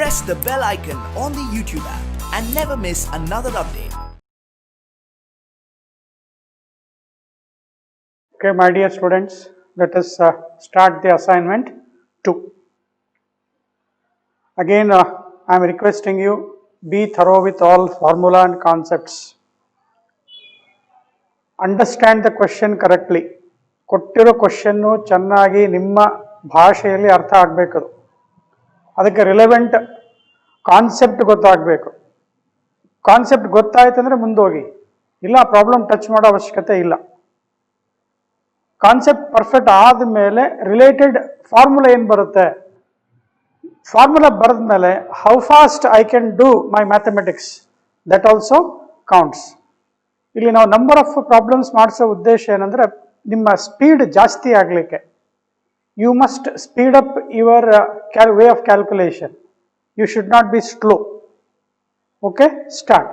press the bell icon on the YouTube app and never miss another update. Okay, my dear students, let us start the assignment 2. Again, I am requesting you be thorough with all formula and concepts. Understand the question correctly. ಕೊಟ್ಟಿರೋ question ಚೆನ್ನಾಗಿ ನಿಮ್ಮ ಭಾಷೆಯಲ್ಲಿ ಅರ್ಥ ಆಗಬೇಕು. ಅದಕ್ಕೆ relevant concept ಗೊತ್ತಾಗಬೇಕು. Concept ಗೊತ್ತಾಯ್ತಂದ್ರೆ ಮುಂದೋಗಿ, ಇಲ್ಲ problem touch ಮಾಡೋ ಅವಶ್ಯಕತೆ ಇಲ್ಲ. ಕಾನ್ಸೆಪ್ಟ್ ಪರ್ಫೆಕ್ಟ್ ಆದಮೇಲೆ ರಿಲೇಟೆಡ್ ಫಾರ್ಮುಲಾ ಏನು ಬರುತ್ತೆ, ಫಾರ್ಮುಲಾ ಬರೆದ ಮೇಲೆ how fast I can do my mathematics, that also counts. ಇಲ್ಲಿ ನಾವು ನಂಬರ್ ಆಫ್ ಪ್ರಾಬ್ಲಮ್ಸ್ ಮಾಡಿಸೋ ಉದ್ದೇಶ ಏನಂದರೆ ನಿಮ್ಮ ಸ್ಪೀಡ್ ಜಾಸ್ತಿ ಆಗಲಿಕ್ಕೆ. You must speed up your way of calculation. You should not be slow. Okay, start.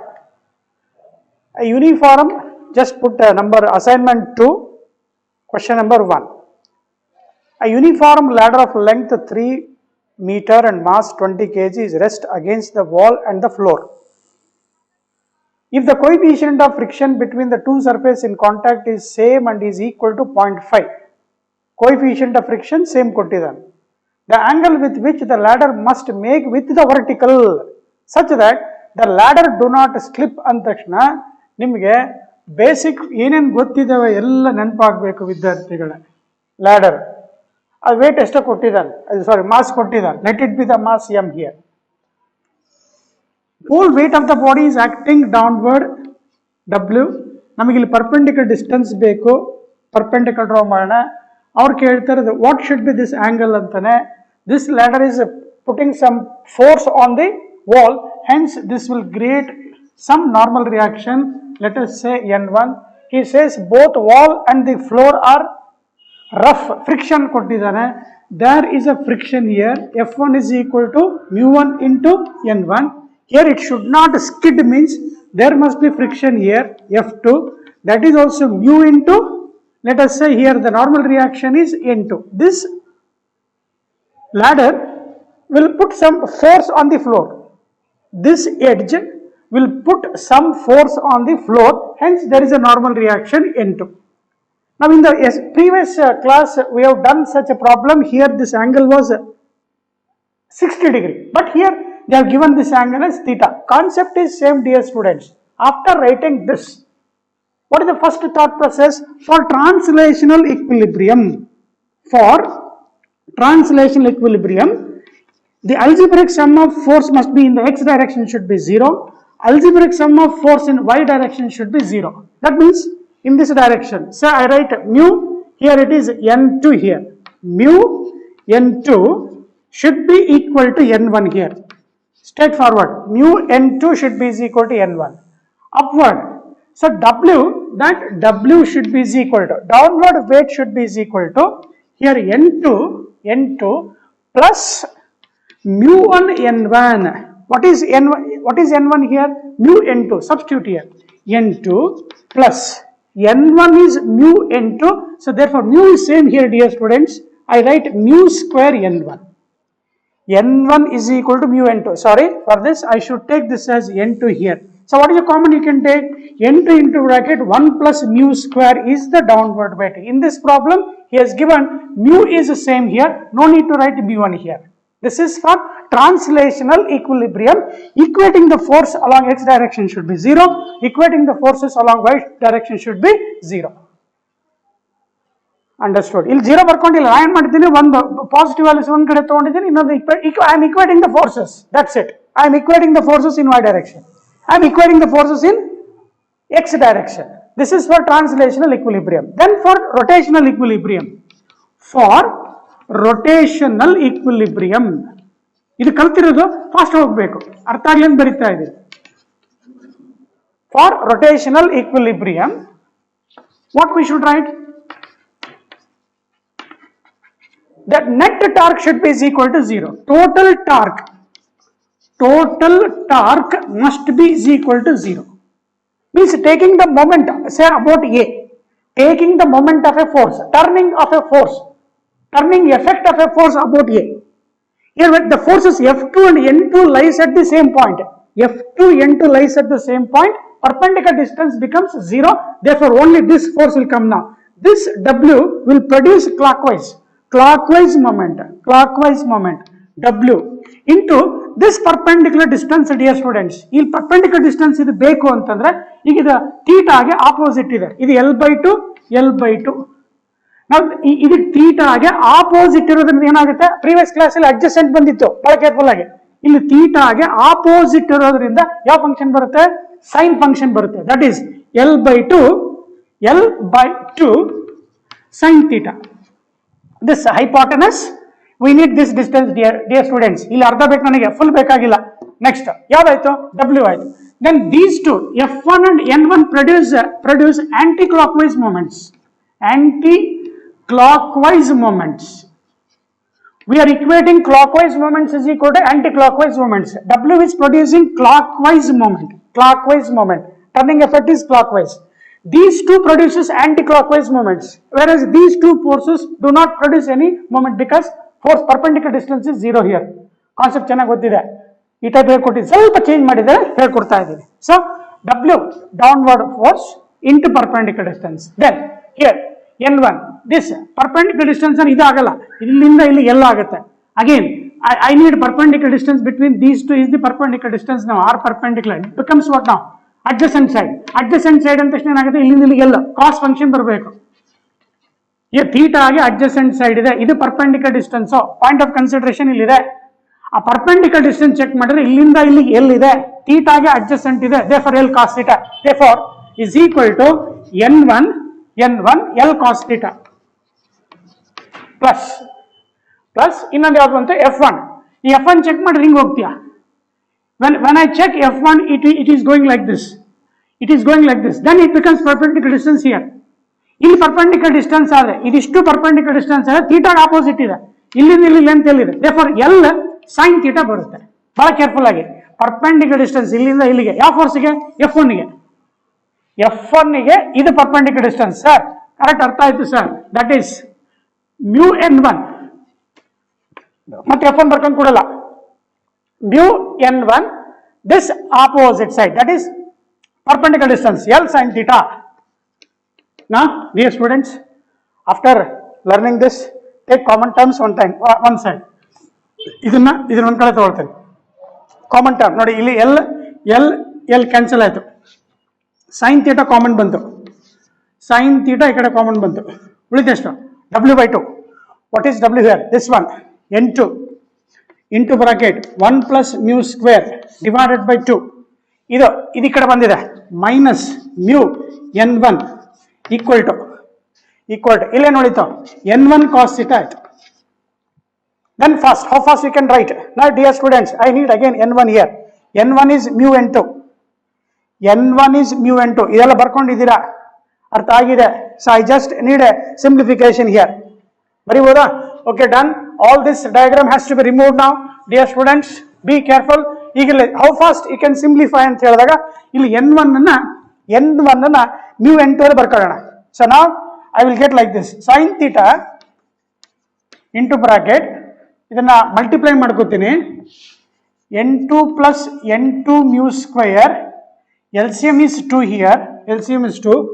Uniform, just put a number, assignment 2, question number 1. A uniform ladder of length 3 meter and mass 20 kg is rest against the wall and the floor. If the coefficient of friction between the two surfaces in contact is same and is equal to 0.5, coefficient of friction same kottidane. The angle with which the ladder must make with the vertical such that the ladder do not slip ಅಂದ ತಕ್ಷಣ ನಿಮಗೆ basic ಏನೇನು ಗೊತ್ತಿದ್ದಾವೆ ಎಲ್ಲ ನೆನಪಾಗಬೇಕು ವಿದ್ಯಾರ್ಥಿಗಳೇ. Ladder ಅದು weight ಎಷ್ಟೋ ಕೊಟ್ಟಿದ್ದಾನೆ, sorry mass ಕೊಟ್ಟಿದ್ದಾನೆ. Let it be the mass m here. Whole weight of the body is acting downward, W. ನಮಗೆ ಇಲ್ಲಿ ಪರ್ಪೆಂಡಿಕ್ಯುಲರ್ ಡಿಸ್ಟೆನ್ಸ್ ಬೇಕು, ಪರ್ಪೆಂಡಿಕ್ಯುಲರ್ ಡ್ರಾ ಮಾಡೋಣ. ಅವ್ರು ಕೇಳ್ತಾರೆ what should be this angle ಅಂತಾನೆ. This ladder is putting some force on the wall, hence this will create some normal reaction. Let us say N1. He says both wall and the floor are rough. Friction kottidane. There is a friction here. F1 is equal to mu1 into N1. Here it should not skid, means there must be friction here. F2, that is also mu into, let us say here the normal reaction is N2. This ladder will put some force on the floor. This edge will put some force on the floor, hence there is a normal reaction N2. Now in the previous class we have done such a problem. Here this angle was 60 degree, but here they have given this angle as theta. Concept is same, dear students. After writing this, what is the first thought process? For translational equilibrium, the algebraic sum of force must be in the x direction should be 0. Algebraic sum of force in y direction should be 0. That means in this direction, say I write mu, here it is N2 here. Mu N2 should be equal to N1 here. Straightforward, mu N2 should be is equal to N1. Upward, so W, that W should be is equal to, downward weight should be is equal to, here N2 plus mu1 N1. What is N1 here? Mu N2, substitute here. N2 plus N1 is mu N2, so therefore mu is same here, dear students. I write mu square N1. N1 is equal to mu N2. Sorry for this, I should take this as N2 here. So what is the common you can take? N2 into bracket 1 plus mu square is the downward weight. In this problem, he has given mu is the same here. No need to write mu1 here. This is for translational equilibrium. Equating the force along x direction should be 0. Equating the forces along y direction should be 0. Understood? ಇಲ್ಲಿ 0 ಬರ್ಕೊಂಡಿಲ್ಲ, ನಾನು ಏನು ಮಾಡಿದ್ದೀನಿ, ಒಂದು positive values ಒಂದು ಕಡೆ ತೊಗೊಂಡಿದ್ದೀನಿ, ಇನ್ನೊಂದು I am equating the forces. That's it. I am equating the forces in y direction. I am equating the forces in x direction. This is for translational equilibrium. Then for rotational equilibrium. ಇದು ಕಲ್ತಿರೋದು fast ಹೋಗಬೇಕು, ಅರ್ಥ ಆಗಲಿ ಅಂತ ಬರೀತಾ ಇದೆ. For rotational equilibrium, what we should write? That net torque should be is equal to 0. Total torque must be is equal to 0. Means taking the moment, say about A, taking the moment of a force, turning effect of a force about A. Here the forces F2 and N2 lies at the same point. F2, N2 lies at the same point. Perpendicular distance becomes 0. Therefore, only this force will come now. This W will produce clockwise moment, W into this perpendicular distance, dear students. This perpendicular distance is beku antandre, ಈಗ ಇದು theta ಗೆ opposite ಇದೆ. ಇದು L/2. Now, ಇದು theta ಗೆ opposite ಇರೋದ್ರಿಂದ ಏನಾಗುತ್ತೆ? Previous class ಅಲ್ಲಿ adjacent ಬಂದಿತ್ತು, ಬಹಳ ಕೇರ್ಫುಲ್ ಆಗಿ. ಇಲ್ಲಿ theta ಗೆ opposite ಇರೋದ್ರಿಂದ ಯಾವ ಫಂಕ್ಷನ್ ಬರುತ್ತೆ? Sin function ಬರುತ್ತೆ. That is L/2 sin theta. This hypotenuse, we need this distance, dear students. ಇಲ್ಲಿ ಅರ್ಧ ಬೇಕು ನನಗೆ, ಫುಲ್ ಬೇಕಾಗಿಲ್ಲ. ನೆಕ್ಸ್ಟ್ ಯಾವ್ದಾಯ್ತು? W ಆಯ್ತು. Then these two F1 and N1 produce anti-clockwise moments. We are equating clockwise moments is equal to anti-clockwise moments. W is producing clockwise moment, turning effect is clockwise. These two produces anti-clockwise moments, whereas these two forces do not produce any moment because force perpendicular distance is 0 here. Concept ಚೆನ್ನಾಗಿ ಗೊತ್ತಿದೆ. ಈ type ಹೇಳ್ಕೊಟ್ಟಿದ್ದು ಸ್ವಲ್ಪ change ಮಾಡಿದರೆ ಹೇಳ್ಕೊಡ್ತಾ ಇದ್ದೀವಿ. So W downward force into perpendicular distance. Then here N1, this perpendicular distance ಇದು ಆಗಲ್ಲ, ಇಲ್ಲಿಂದ ಇಲ್ಲಿ ಎಲ್ಲ ಆಗುತ್ತೆ. Again I need perpendicular distance between these two is the perpendicular distance now, R perpendicular. It becomes what now? Adjacent side ಅಂತ ತಕ್ಷಣ ಏನಾಗುತ್ತೆ? ಇಲ್ಲಿಂದ ಇಲ್ಲಿ ಎಲ್ಲ ಕಾಸ್ ಫಂಕ್ಷನ್ ಬರಬೇಕು. ಈ ಥೀಟಾ ಆಗಿ ಅಡ್ಜಸೆಂಟ್ ಸೈಡ್ ಇದೆ, ಇದು perpendicular distance. Point of consideration ಇಲ್ಲಿದೆ. ಆ ಪರ್ಪೆಂಡಿಕ್ಯುಲರ್ ಡಿಸ್ಟೆನ್ಸ್ ಚೆಕ್ ಮಾಡಿದ್ರೆ ಇಲ್ಲಿಂದ ಇಲ್ಲಿ ಎಲ್ಲಿದೆ? ಥೀಟಾಗೆ ಅಡ್ಜಸೆಂಟ್ ಇದೆ. therefore L cos theta therefore is equal to N1 L cos theta plus ಇನ್ನೊಂದು ಯಾವುದು ಅಂತ F1. ಈ F1 ಚೆಕ್ ಮಾಡಿ ಹಿಂಗೆ ಹೋಗ್ತೀಯಾ? When I check F1, it is going like this. Then it becomes perpendicular distance here. ಇಲ್ಲಿ perpendicular distance ಆದರೆ ಇದಿಷ್ಟು perpendicular distance ಆದರೆ ಥೀಟಾ ಆಪೋಸಿಟ್ ಇದೆ. ಇಲ್ಲಿಂದ ಇಲ್ಲಿ ಲೆಂತ್ ಎಲ್ಲಿದೆ? therefore L sin theta ಬರುತ್ತೆ. ಬಹಳ ಕೇರ್ಫುಲ್ ಆಗಿ. perpendicular distance ಇಲ್ಲಿಂದ ಇಲ್ಲಿಗೆ ಯಾವ ಫೋರ್ಸ್ಗೆ? F1 ಗೆ ಇದು perpendicular distance. ಸರ್ ಕರೆಕ್ಟ್ ಅರ್ಥ ಆಯ್ತು sir. That is mu N1 ಮತ್ತೆ F1 ಬರ್ಕೊಂಡು ಕೊಡಲ್ಲ. mu N1 this opposite side, that is perpendicular distance L sin theta. Now dear students, after learning this, take common terms one side. ಇದನ್ನ ಒಂದು ಕಡೆ ತಗೊಳ್ತೇನೆ. Common term ನೋಡಿ, ಇಲ್ಲಿ L cancel ಆಯ್ತು. sin theta common ಬಂತು, sin theta ಈ ಕಡೆ common ಬಂತು. ಉಳಿದೆಷ್ಟು? W/2. what is W here? this one N2 into bracket 1 plus mu square divided by 2. ಇದು ಈ ಕಡೆ ಬಂದಿದೆ, minus mu N1 equal to ಇಲ್ಲೇ ನೋಡಿತು N1 cos theta ಆಯ್ತು. Then how fast we can write? Now dear students, I need again N1 here. N1 is mu N2. ಇದೆಲ್ಲ ಬರ್ಕೊಂಡಿದ್ದೀರಾ, ಅರ್ಥ ಆಗಿದೆ. So I just need a simplification here. ಬರಿಬೋದಾ? Okay, done. All this diagram has to be removed now. Dear students, be careful. ಈಗ how fast you can simplify ಅಂತ ಹೇಳಿದಾಗ ಇಲ್ಲಿ N1 ಅನ್ನ mu N2 ಅಲ್ಲಿ ಬರ್ಕೊಳ್ಳೋಣ. So now I will get like this, sin theta into bracket ಇದನ್ನ multiply ಮಾಡ್ಕೋತೀನಿ, N2 plus N2 mu square, LCM is 2 here,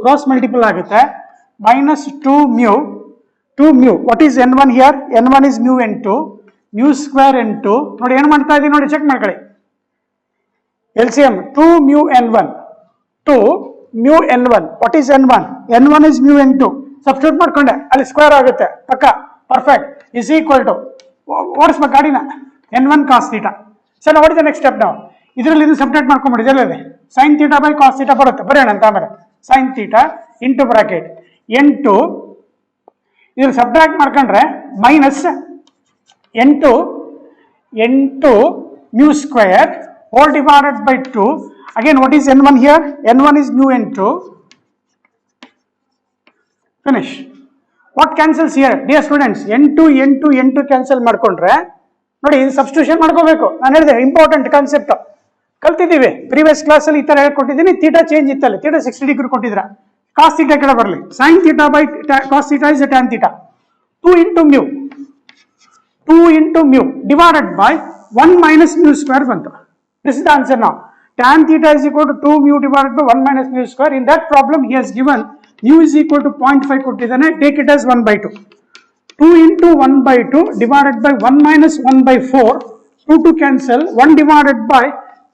cross multiple ಆಗುತ್ತೆ, minus 2 mu. What is N1 here? N1 is mu N2, mu square N2. ನೋಡಿ ಏನು ಮಾಡ್ತಾ ಇದೀನಿ ನೋಡಿ, check ಮಾಡ್ಕೊಳ್ಳಿ. LCM 2 mu N1, what is N1? N1 is mu N2. Substitute ಮಾಡ್ಕೊಂಡೆ, ಅಲ್ಲಿ square ಆಗುತ್ತೆ ಪಕ್ಕ, ಪರ್ಫೆಕ್ಟ್. is equal to ಓಡಿಸ್ಬೇಕು ಗಾಡಿನ, N1 cos theta. Sir what is the next step now? ಇದರಲ್ಲಿ ಇದು ಸಬ್ಸ್ಟಿಟ್ಯೂಟ್ ಮಾಡ್ಕೊಂಡ್ಬಿಡಿ, ಇದರಲ್ಲಿ sin theta by cos theta ಬರುತ್ತೆ, ಬರೆಯೋಣ ಅಂತ. ಆಮೇಲೆ sin theta into bracket N2 ಇದ್ರಲ್ಲಿ ಸಬ್ಟ್ರಾಕ್ಟ್ ಮಾಡ್ಕೊಂಡ್ರೆ minus N2 mu square whole divided by 2. Again, what is N1 here? N1 is mu N2. Finish. What cancels here? Dear students, N2 cancel ಮಾಡ್ಕೊಂಡ್ರೆ ನೋಡಿ, substitution ಮಾಡ್ಕೋಬೇಕು. ನಾನು ಹೇಳಿದೆ important concept ಕಲ್ತಿದ್ದೀವಿ, previous class ಅಲ್ಲಿ ಈ ತರ ಹೇಳ್ಕೊಟ್ಟಿದ್ದೀನಿ. ಥೀಟಾ ಚೇಂಜ್ ಇತ್ತಲ್ಲ, ಥೀಟಾ 60 ಡಿಗ್ರಿ ಕೊಟ್ಟಿದ್ರ, cos theta ಕಡೆ ಬರಲಿ, sin theta by cos theta is tan theta. 2 into mu 2 into mu divided by 1 minus mu square bantu. This is the answer now. Tan theta is equal to 2 mu divided by 1 minus mu square. In that problem he has given mu is equal to 0.5 kottidane, take it as 1 by 2. 2 into 1 by 2 divided by 1 minus 1 by 4, 2 to cancel, 1 divided by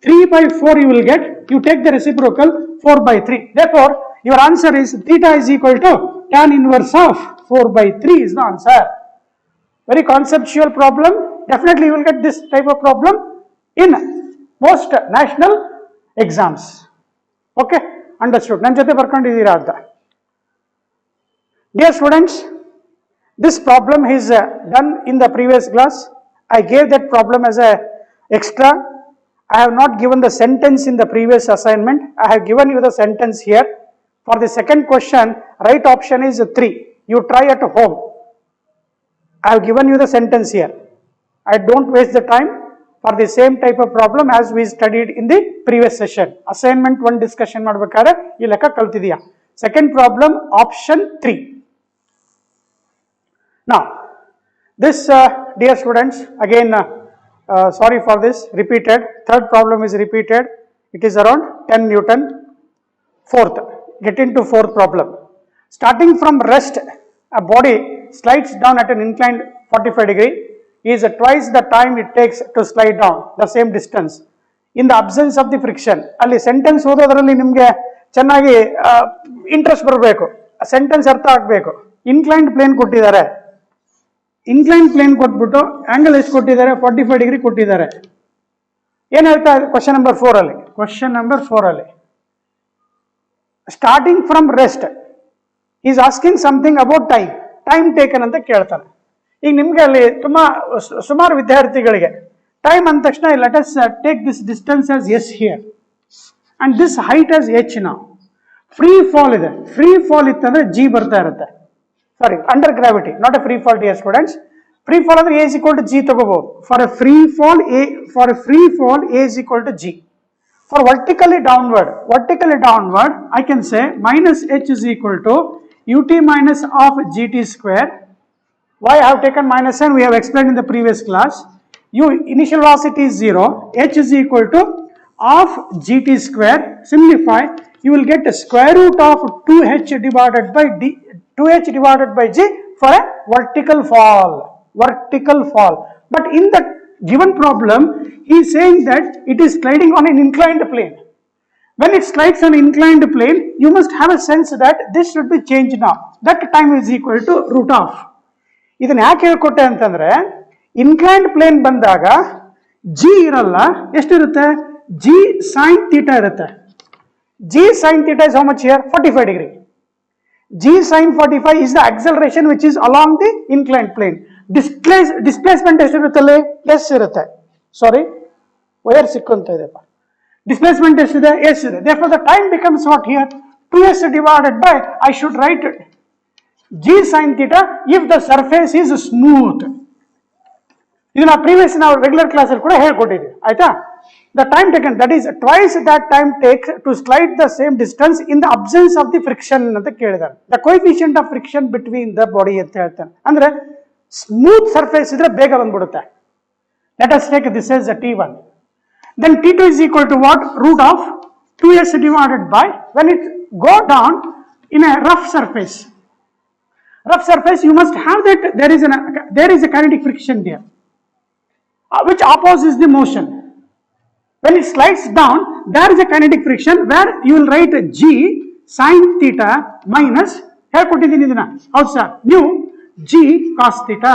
3 by 4 you will get, you take the reciprocal 4 by 3. Therefore, your answer is theta is equal to tan inverse of 4 by 3 is the answer. Very conceptual problem. Definitely you will get this type of problem in most national exams. Okay, understood. Nan jothe barkondidira anta. Dear students, this problem is done in the previous class. I gave that problem as a extra. I have not given the sentence in the previous assignment. I have given you the sentence here. For the second question, right option is 3. You try at home. I have given you the sentence here. I don't waste the time for the same type of problem as we studied in the previous session. Assignment 1 discussion madbekare ee lekka kaltidiya. Second problem, option 3. Now, this dear students, again sorry for this, repeated. Third problem is repeated. It is around 10 Newton. Fourth, get into fourth problem. Starting from rest, a body slides down at an inclined 45 degree is twice the time it takes to slide down the same distance in the absence of the friction. ಅಲ್ಲಿ sentence ಓದೋದ್ರಲ್ಲಿ ನಿಮಗೆ ಚೆನ್ನಾಗಿ interest ಬರಬೇಕು, sentence ಅರ್ಥ ಆಗಬೇಕು. Inclined plane ಕೊಟ್ಟಿದ್ದಾರೆ, incline plane ಕೊಟ್ಬಿಟ್ಟು angle ಎಷ್ಟು ಕೊಟ್ಟಿದ್ದಾರೆ, 45 ಡಿಗ್ರಿ ಕೊಟ್ಟಿದ್ದಾರೆ. ಏನ್ ಹೇಳ್ತಾ ಇದೆ ಕ್ವಶನ್ ನಂಬರ್ 4 ಅಲ್ಲಿ? ಕ್ವಶನ್ ನಂಬರ್ 4 ಅಲ್ಲಿ starting from rest is asking something about time taken ಅಂತ ಕೇಳ್ತಾನೆ. ಈಗ ನಿಮ್ಗೆ ಅಲ್ಲಿ ತುಂಬಾ ಸುಮಾರು ವಿದ್ಯಾರ್ಥಿಗಳಿಗೆ ಟೈಮ್ ಅಂದ ತಕ್ಷಣ let us take this distance as S here and this height as H. ನಾವು ಫ್ರೀ ಫಾಲ್ ಇದೆ, ಫ್ರೀ ಫಾಲ್ ಇತ್ತಂದ್ರೆ ಜಿ ಬರ್ತಾ ಇರುತ್ತೆ. Sorry, under gravity, not a free fall dear students. Free fall ಅಂದ್ರೆ A is equal to G ತಗೋಬಹುದು. For a free fall A is equal to G. For vertically downward, I can say minus h is equal to ut minus of gt square. Why I have taken minus n? We have explained in the previous class. Initial velocity is 0. H is equal to of gt square. Simplify. You will get a square root of 2h divided by g for a vertical fall. But in the given problem, he is saying that it is sliding on an inclined plane. When it slides on an inclined plane, you must have a sense that this should be changed now. That time is equal to root of. ಇದನ್ನ ಯಾಕೆ ಹೇಳ್ಕೊಟ್ಟೆ ಅಂತಂದ್ರೆ, inclined plane ಬಂದಾಗ G ಇರಲ್ಲ, ಎಷ್ಟಿರುತ್ತೆ? G sine theta ಇರುತ್ತೆ. G sine theta is how much here? 45 degree. G sin 45 is the acceleration which is along the inclined plane. Displacement ಎಷ್ಟಿರುತ್ತಲ್ಲಿ? S ಇರುತ್ತೆ. Sorry, wire ಸಿಕ್ಕಂತ ಇದೆಪ್ಪ. ಡಿಸ್ಪ್ಲೇಸ್ಮೆಂಟ್ ಎಷ್ಟಿದೆ? ಎಸ್ ಇದೆ. Therefore the time becomes what here? 2s divided by, I should write it, g sin theta if the surface is smooth. ಇದನ್ನ previous ನಾವು regular class ಅಲ್ಲಿ ಕೂಡ ಹೇಳ್ಕೊಟ್ಟಿದ್ವಿ, ಆಯ್ತಾ? The time taken, that is twice that time takes to slide the same distance in the absence of the friction ಅಂತ ಕೇಳಿದ್ದಾರೆ. The coefficient of friction between the body ಅಂತ ಹೇಳ್ತಾನೆ. ಅಂದ್ರೆ ಸ್ಮೂತ್ ಸರ್ಫೇಸ್ ಇದ್ರೆ ಬೇಗ ಬಂದ್ಬಿಡುತ್ತೆ. Let us take this as a T1. Then T2 is equal to what? Root of 2s divided by, when it go down in a rough surface, you must have that there is a kinetic friction there, which opposes the motion. When it slides down, there is a kinetic friction where you will write g sin theta minus, ಹೇಳ್ಕೊಟ್ಟಿದ್ದೀನಿ ಇದನ್ನ, ಹೌದು sir, mu g cos theta.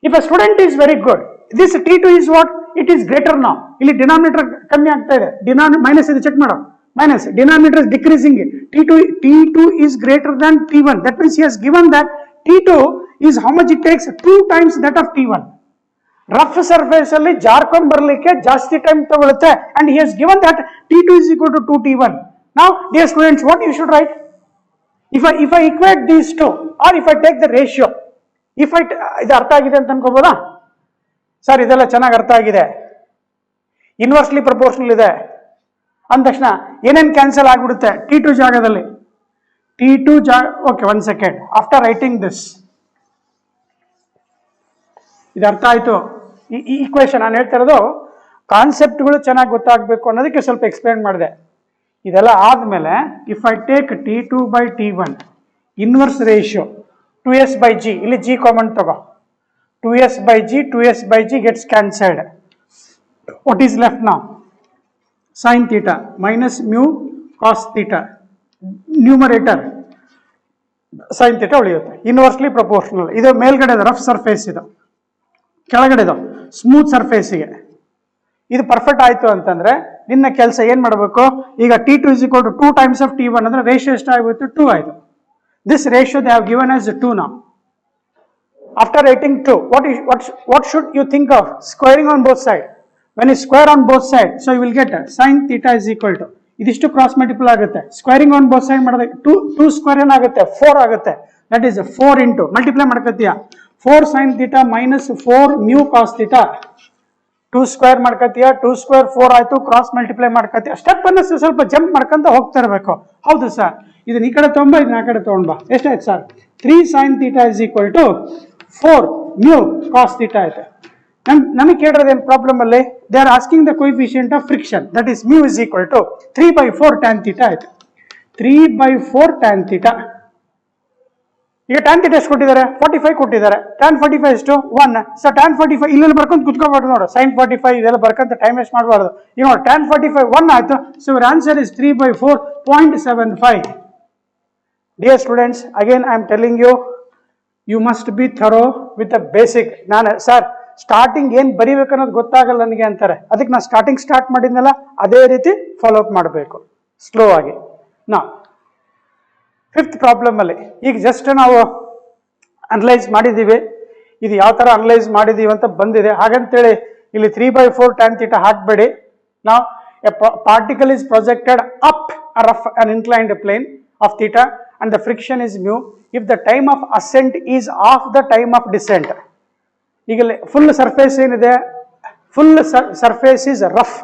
If a student is very good, this T2 is what? It is greater now. ಇಲ್ಲಿ denominator ಕಮ್ಮಿ ಆಗ್ತಾ ಇದೆ, minus ಇದೆ, check ಮಾಡೋ, minus, denominator is decreasing. T2 is greater than T1. That means he has given that T2 is how much it takes? 2 times that of T1. Rough surface ಅಲ್ಲಿ ಜಾರ್ಕೊಂಡ್ ಬರ್ಲಿಕ್ಕೆ ಜಾಸ್ತಿ time ತಗೊಳುತ್ತೆ, and he ಹಸ್ given that T2 is equal to 2T1. Now dear students, what you should write? If I equate these two, or if I take the ratio, ಇದು ಅರ್ಥ ಆಗಿದೆ ಅಂತ ಅನ್ಕೋಬೋದಾ sir? ಇದೆಲ್ಲ ಚೆನ್ನಾಗಿ ಅರ್ಥ ಆಗಿದೆ, ಇನ್ವರ್ಸ್ಲಿ ಪ್ರಪೋರ್ಷನಲ್ ಇದೆ ಅಂದ ತಕ್ಷಣ ಏನೇನು ಕ್ಯಾನ್ಸಲ್ ಆಗ್ಬಿಡುತ್ತೆ T2 ಜಾಗದಲ್ಲಿ. Okay, 1 second. After writing this, ಇದು ಅರ್ಥ ಆಯ್ತು? ಈ ಈಕ್ವೇಶನ್ ನಾನು ಹೇಳ್ತಾ ಇರೋದು ಕಾನ್ಸೆಪ್ಟ್ಗಳು ಚೆನ್ನಾಗಿ ಗೊತ್ತಾಗಬೇಕು ಅನ್ನೋದಕ್ಕೆ ಸ್ವಲ್ಪ ಎಕ್ಸ್ಪ್ಲೇನ್ ಮಾಡಿದೆ. ಇದೆಲ್ಲ ಆದಮೇಲೆ if I take T2/T1 inverse ratio 2s/g, ಇಲ್ಲಿ g ಕಾಮನ್ ತಗೋ, 2s/g gets cancelled. What is left now? Sin theta minus mu cos theta. Numerator sin theta ಉಳಿಯುತ್ತೆ. Inversely proportional. ಇದು ಮೇಲ್ಗಡೆ ರಫ್ ಸರ್ಫೇಸ್, ಇದು ಕೆಳಗಡೆದು ಸ್ಮೂತ್ ಸರ್ಫೇಸಿಗೆ. ಇದು ಪರ್ಫೆಕ್ಟ್ ಆಯ್ತು ಅಂತಂದ್ರೆ ನಿನ್ನ ಕೆಲಸ ಏನ್ ಮಾಡಬೇಕು? ಈಗ T2 is equal to 2 times of T1 ಅಂದ್ರೆ ರೇಷಿಯೋ ಎಷ್ಟಾಗುತ್ತೆ? 2 ಆಯ್ತು. This ratio they have given as 2 now. After writing 2, what should you think of? Squaring on both sides. When you square on both sides, so you will get sin theta is equal to, ಇದಿಷ್ಟು cross multiple ಆಗುತ್ತೆ. Squaring on both side ಮಾಡಿದಾಗ 2 square ಏನಾಗುತ್ತೆ? 4 ಆಗುತ್ತೆ. That is 4 into multiply ಮಾಡ್ಕೊತೀಯ 4 sin theta minus 4 mu cos theta. 2 square ಮಾಡ್ಕೊತೀಯ, 2 square 4 ಆಯ್ತು, cross multiply ಮಾಡ್ಕೊತೀಯ. Step ಅನ್ನು ಸ್ವಲ್ಪ ಜಂಪ್ ಮಾಡ್ಕೊಂತ ಹೋಗ್ತಾ ಇರಬೇಕು. ಹೌದು ಸರ್, ಇದನ್ನ ಈ ಕಡೆ ತಗೊಂಬ, ಇದನ್ನ ಆ ಕಡೆ ತಗೊಂಡ್ಬಾ. ಎಷ್ಟಾಯ್ತು sir? 3 sin theta is equal to 4 mu cos theta ಆಯ್ತು. ನಮಗೆ ಕೇಳಿರೋದೇನು ಪ್ರಾಬ್ಲಮ್ ಅಲ್ಲಿ? They are asking the coefficient of friction, that is mu is equal to 3/4 tan theta ಆಯ್ತು. 3/4 tan theta. ಈಗ tan theta ಎಷ್ಟು ಕೊಟ್ಟಿದ್ದಾರೆ? 45 ಕೊಟ್ಟಿದ್ದಾರೆ. tan 45 ಎಷ್ಟು? 1. ಸೊ tan 45 ಇಲ್ಲೆಲ್ಲ ಬರ್ಕೊಂತ ಕುತ್ಕೋಬಾರ್ದು ನೋಡು. sin 45 ಇದೆಲ್ಲ ಬರ್ಕೊಂತ ಟೈಮ್ ವೇಸ್ಟ್ ಮಾಡಬಾರ್ದು. ಈಗ ನೋಡಿ tan 45 1 ಆಯ್ತು. So your answer is 3/4 0.75. Dear students, again I am telling you, you must be thorough with the basic. ನಾನು ಸರ್ ಸ್ಟಾರ್ಟಿಂಗ್ ಏನು ಬರಿಬೇಕು ಅನ್ನೋದು ಗೊತ್ತಾಗಲ್ಲ ನನಗೆ ಅಂತಾರೆ. ಅದಕ್ಕೆ ನಾನು ಸ್ಟಾರ್ಟ್ ಮಾಡಿದ್ನಲ್ಲ ಅದೇ ರೀತಿ ಫಾಲೋ ಅಪ್ ಮಾಡಬೇಕು ಸ್ಲೋ ಆಗಿ. ನಾ 5th ಪ್ರಾಬ್ಲಮ್ ಅಲ್ಲಿ ಈಗ ಜಸ್ಟ್ ನಾವು ಅನಲೈಸ್ ಮಾಡಿದ್ದೀವಿ. ಇದು ಯಾವ ಥರ ಅನಲೈಸ್ ಮಾಡಿದ್ದೀವಿ ಅಂತ ಬಂದಿದೆ. ಹಾಗಂತೇಳಿ ಇಲ್ಲಿ 3/4 tan theta ಹಾಕಬೇಡಿ. ನಾವು A particle is projected up a rough an inclined plane of theta and the friction is mu if the time of ascent is half the time of descent. ಈಗ full surface ಏನಿದೆ? Full surface is rough,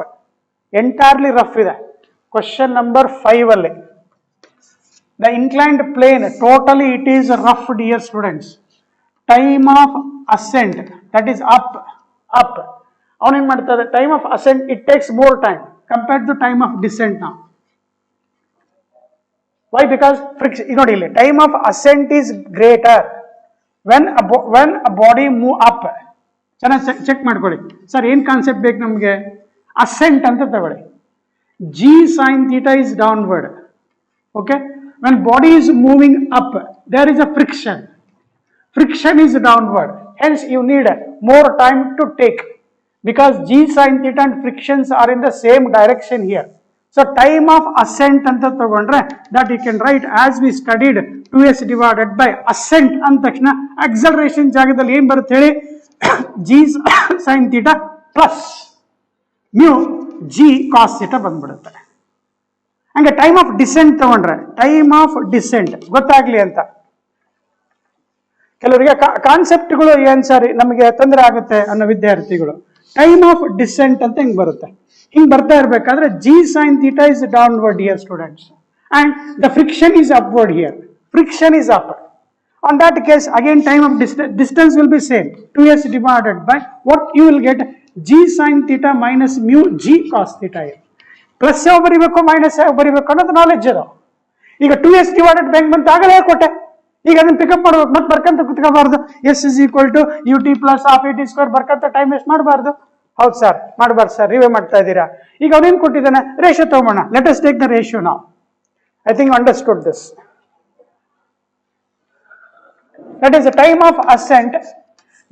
entirely rough ಇದೆ. Question number 5 ಅಲ್ಲಿ the inclined plane totally it is rough. Dear students, time of ascent that is up. ಅವನೇನ್ ಮಾಡ್ತಾರೆ? Time of ascent it takes more time compared to time of descent. ನಾವು why? Because friction, ನೋಡಿ ಇಲ್ಲಿ time of ascent is greater when a body move up. ಚೆನ್ನಾಗಿ check ಮಾಡ್ಕೊಳ್ಳಿ sir. ಏನ್ concept ಬೇಕು ನಮಗೆ? ಅಸೆಂಟ್ ಅಂತ ತಗೊಳ್ಳಿ. g sin theta is downward. Okay, when body is moving up there is a friction is downward, hence you need more time to take because g sin theta and frictions are in the same direction here. So time of ascent anta tagondre that you can write as we studied 2s divided by ascent ಅಂದ ತಕ್ಷಣ acceleration ಜಾಗದಲ್ಲಿ ಏನು ಬರುತ್ತೆ ಹೇಳಿ? g sin theta plus mu g cos theta ಬಂದ್ಬಿಡುತ್ತೆ. ಹಂಗೆ time of decent ತಗೊಂಡ್ರೆ time of decent ಗೊತ್ತಾಗ್ಲಿ ಅಂತ ಕೆಲವರಿಗೆ ಕಾನ್ಸೆಪ್ಟ್ಗಳು ಏನ್ ಸಾರಿ ನಮಗೆ ತೊಂದರೆ ಆಗುತ್ತೆ ಅನ್ನೋ ವಿದ್ಯಾರ್ಥಿಗಳು ಟೈಮ್ ಆಫ್ ಡಿಸೆಂಟ್ ಅಂತ ಹಿಂಗ್ ಬರುತ್ತೆ. ಹಿಂಗ್ ಬರ್ತಾ ಇರ್ಬೇಕಾದ್ರೆ g sin theta is downward here students and the friction is upward here. Friction is up. On that case again time of distance will be same, 2s divided by what you will get? g sin theta minus mu g cos theta. Plus ಯಾವ ಬರಿಬೇಕು minus ಯಾವ ಬರಿಬೇಕು ಅನ್ನೋದು knowledge ಅದು. ಈಗ 2s divided by ಬಂತ ಆಗಲೇ ಕೊಟ್ಟೆ. ಈಗ ಅದನ್ನ ಪಿಕಪ್ ಮಾಡ್ಬೇಕು, ಮತ್ತೆ ಬರ್ಕಂತ ಕುತ್ಕೋಬಾರ್ದು. s is equal to ut plus half at square ಬರ್ಕಂತ ಟೈಮ್ ವೇಸ್ಟ್ ಮಾಡಬಾರ್ದು. ಹೌದು ಸರ್, ಮಾಡಬಾರ್ದು ಸರ್, ರಿವೇ ಮಾಡ್ತಾ ಇದ್ದೀರಾ. ಈಗ ಅವನೇನು ಕೊಟ್ಟಿದ್ದಾನೆ? ರೇಷಿಯೋ ತಗೋಣ. Let us take the ratio ನಾವು. I think understood this. That is the time of ascent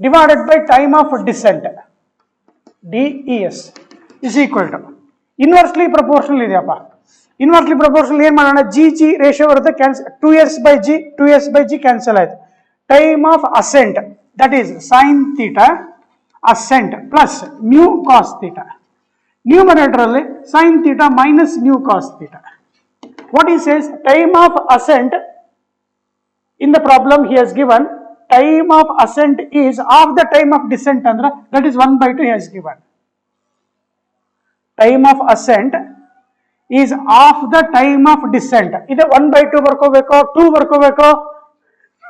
divided by time of descent, DES is equal to inversely proportional ಇದೆಯಪ್ಪ. ಇನ್ವರ್ಸ್ಲಿ ಪ್ರಪೋರ್ಷನಲ್ ಏನ್ ಮಾಡೋಣ? ಜಿ ರೇಷಿಯೋ ಬರುತ್ತೆ, cancel 2s by g cancel ಆಯ್ತು. Time of ascent that is sine theta ascent plus mu cos theta. Numerator alli sin theta minus mu cos theta. What he says? Time of ascent in the problem he has given time of ascent is half the time of descent andra that is 1/2 he has given. Time of ascent is half the time of descent. Ide 1/2 ಬರ್ಕೋಬೇಕು 2 ಬರ್ಕೋಬೇಕು?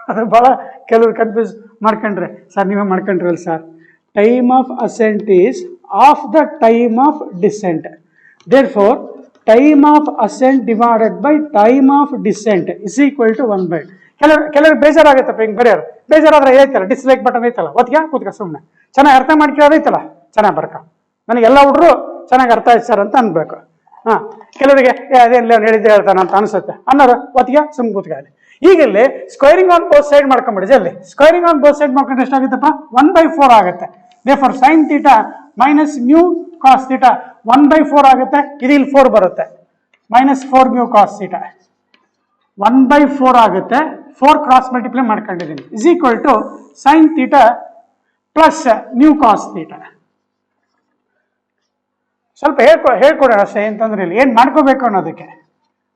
ಅದು ಬಹಳ ಕೆಲವರು confuse ಮಾಡ್ಕೊಂಡ್ರೆ sir, ನೀವೇ ಮಾಡ್ಕೊಂಡ್ರಲ್ಲ sir. time of ascent is half the time of descent. Therefore, time of ascent divided by time of descent is equal to 1 by. ಕೆಲವರು ಬೇಜಾರಾಗತ್ತಪ್ಪ ಹಿಂಗೆ ಬರೆಯೋರು. ಬೇಜಾರಾದ್ರೆ ಐತಲ್ಲ dislike button ಐತಲ್ಲ ಒತ್ತಿಗೆ ಕೂತ್ಕ ಸುಮ್ಮನೆ ಚೆನ್ನಾಗಿ ಅರ್ಥ ಮಾಡ್ಕೊಳ್ಳೋದೈತಲ್ಲ ಚೆನ್ನಾಗಿ ಬರ್ಕ ನನಗೆ ಎಲ್ಲ ಹುಡುಗರು ಚೆನ್ನಾಗಿ ಅರ್ಥ ಆಯ್ತು ಸರ್ ಅಂತ ಅನ್ಬೇಕು. ಹಾಂ, ಕೆಲವರಿಗೆ ಅದೇನಿಲ್ಲ ಹೇಳಿದ್ದೆ ಹೇಳ್ತಾನೆ ಅಂತ ಅನ್ಸುತ್ತೆ ಅನ್ನೋರು ಒತ್ತಿಗೆ ಸುಮ್ಮನೆ ಕೂತ್ಕೊಳ್ಳಿ. ಈಗ ಇಲ್ಲಿ ಸ್ಕ್ವೇರಿಂಗ್ ಆನ್ ಬೋತ್ ಸೈಡ್ ಮಾಡ್ಕೊಂಬಿಡಿ ಜಲ್ದಿ. ಸ್ಕ್ವೇರಿಂಗ್ ಆನ್ ಬೋತ್ ಸೈಡ್ ಮಾಡ್ಕೊಂಡ್ರೆ ಎಷ್ಟಾಗುತ್ತಪ್ಪ 1/4 ಆಗುತ್ತೆ. therefore sin theta minus mu cos theta 1/4 ಆಗುತ್ತೆ. ಇದು ಇಲ್ಲಿ 4 ಬರುತ್ತೆ minus 4 mu cos theta 1/4 ಆಗುತ್ತೆ. 4 ಕ್ರಾಸ್ ಮಲ್ಟಿಪ್ಲೈ ಮಾಡ್ಕೊಂಡಿದ್ದೀನಿ is equal to sin theta plus mu cos theta. ಸ್ವಲ್ಪ ಹೇಳ್ಕೊಡೋಣ ಅಷ್ಟೇ, ಏನ್ ತೊಂದರೆ ಇಲ್ಲ. ಏನ್ ಮಾಡ್ಕೋಬೇಕು ಅನ್ನೋದಕ್ಕೆ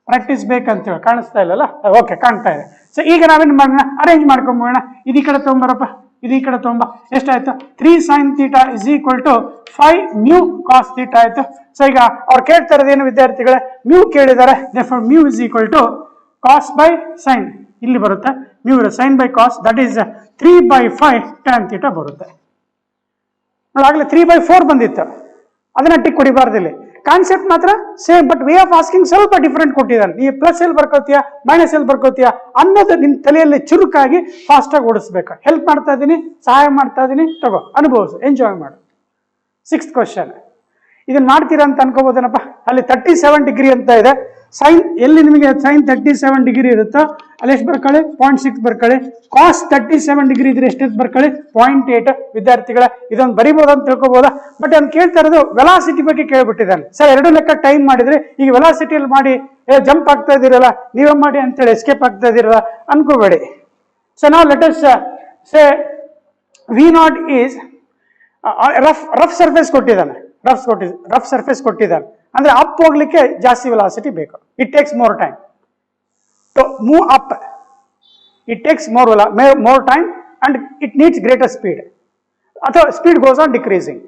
ಪ್ರಾಕ್ಟೀಸ್ ಬೇಕಂತೇಳಿ ಕಾಣಿಸ್ತಾ ಇಲ್ಲಲ್ಲ? ಓಕೆ, ಕಾಣ್ತಾ ಇದೆ. ಸೊ ಈಗ ನಾವೇನು ಮಾಡೋಣ, ಅರೇಂಜ್ ಮಾಡ್ಕೊಂಬೋಣ. ಇದು ಈ ಕಡೆ ತೊಗೊಂಬರಪ್ಪ, ಇದು ಈ ಕಡೆ ತೊಗೊಂಬ. ಎಷ್ಟಾಯ್ತು? 3 sin theta is equal to 5 mu cos theta ಆಯ್ತು. ಸೊ ಈಗ ಅವ್ರು ಕೇಳ್ತಾ ಇರೋದೇನು ವಿದ್ಯಾರ್ಥಿಗಳೇ, ಮ್ಯೂ ಕೇಳಿದ್ದಾರೆ. therefore mu is equal to cos by sin. ಇಲ್ಲಿ ಬರುತ್ತೆ mu sin by cos, that is 3/5 tan theta ಬರುತ್ತೆ. ಆಗಲೇ 3/4 ಬಂದಿತ್ತು, ಅದನ್ನ ಟಿಕ್ ಕೊಡಿಬಾರ್ದಿಲ್ಲ. ಕಾನ್ಸೆಪ್ಟ್ ಮಾತ್ರ same, but way of asking ಸ್ವಲ್ಪ ಡಿಫ್ರೆಂಟ್ ಕೊಟ್ಟಿದ್ದಾನೆ. ಈ ಪ್ಲಸ್ ಎಲ್ಲಿ ಬರ್ಕೋತೀಯಾ ಮೈನಸ್ ಎಲ್ಲಿ ಬರ್ಕೋತೀಯಾ ಅನ್ನೋದು ನಿಮ್ಮ ತಲೆಯಲ್ಲಿ ಚುರುಕಾಗಿ ಫಾಸ್ಟಾಗಿ ಓಡಿಸ್ಬೇಕು. ಹೆಲ್ಪ್ ಮಾಡ್ತಾ ಇದ್ದೀನಿ, ಸಹಾಯ ಮಾಡ್ತಾ ಇದ್ದೀನಿ, ತಗೋ ಅನುಭವಿಸು, ಎಂಜಾಯ್ ಮಾಡು. 6th ಕ್ವಶನ್ ಇದನ್ನ ಮಾಡ್ತೀರಾ ಅಂತ ಅನ್ಕೋಬೋದೇನಪ್ಪ. ಅಲ್ಲಿ 37 ಡಿಗ್ರಿ ಅಂತ ಇದೆ. ಸೈನ್ ಎಲ್ಲಿ ನಿಮಗೆ ಸೈನ್ 37 ಡಿಗ್ರಿ ಇರುತ್ತೋ ಅಲ್ಲಿ ಎಷ್ಟು ಬರ್ಕೊಳ್ಳಿ? 0.6 ಬರ್ಕೊಳ್ಳಿ. ಕಾಸ್ 37 ಡಿಗ್ರಿ ಇದ್ರೆ ಎಷ್ಟು ಬರ್ಕೊಳ್ಳಿ? 0.8. ವಿದ್ಯಾರ್ಥಿಗಳ ಇದೊಂದು ಬರಿಬಹುದು ಅಂತ ತಿಳ್ಕೊಬೋದಾ? ಬಟ್ ಅವ್ನು ಕೇಳ್ತಾ ಇರೋದು ವೆಲಾಸಿಟಿ ಬಗ್ಗೆ ಕೇಳ್ಬಿಟ್ಟಿದ್ದಾನೆ. ಸರ್ 2 ಲೆಕ್ಕ ಟೈಮ್ ಮಾಡಿದ್ರೆ ಈಗ ವೆಲಾಸಿಟಿಯಲ್ಲಿ ಮಾಡಿ ಜಂಪ್ ಆಗ್ತಾ ಇದ್ದೀರಲ್ಲ, ನೀವೇ ಮಾಡಿ ಅಂತೇಳಿ ಎಸ್ಕೇಪ್ ಆಗ್ತಾ ಇದ್ದೀರಲ್ಲ ಅನ್ಕೋಬೇಡಿ. ಸೊ ನಾವು let us say V0 is rough surface ಕೊಟ್ಟಿದ್ದಾನೆ. ರಫ್ ಸರ್ಫೇಸ್ ಕೊಟ್ಟಿದ್ದಾನೆ ಅಂದ್ರೆ ಅಪ್ ಹೋಗ್ಲಿಕ್ಕೆ ಜಾಸ್ತಿ ವೆಲಾಸಿಟಿ ಬೇಕು. It takes more time to move up. It takes more time and it needs greater speed, ಅಥವಾ speed goes on decreasing.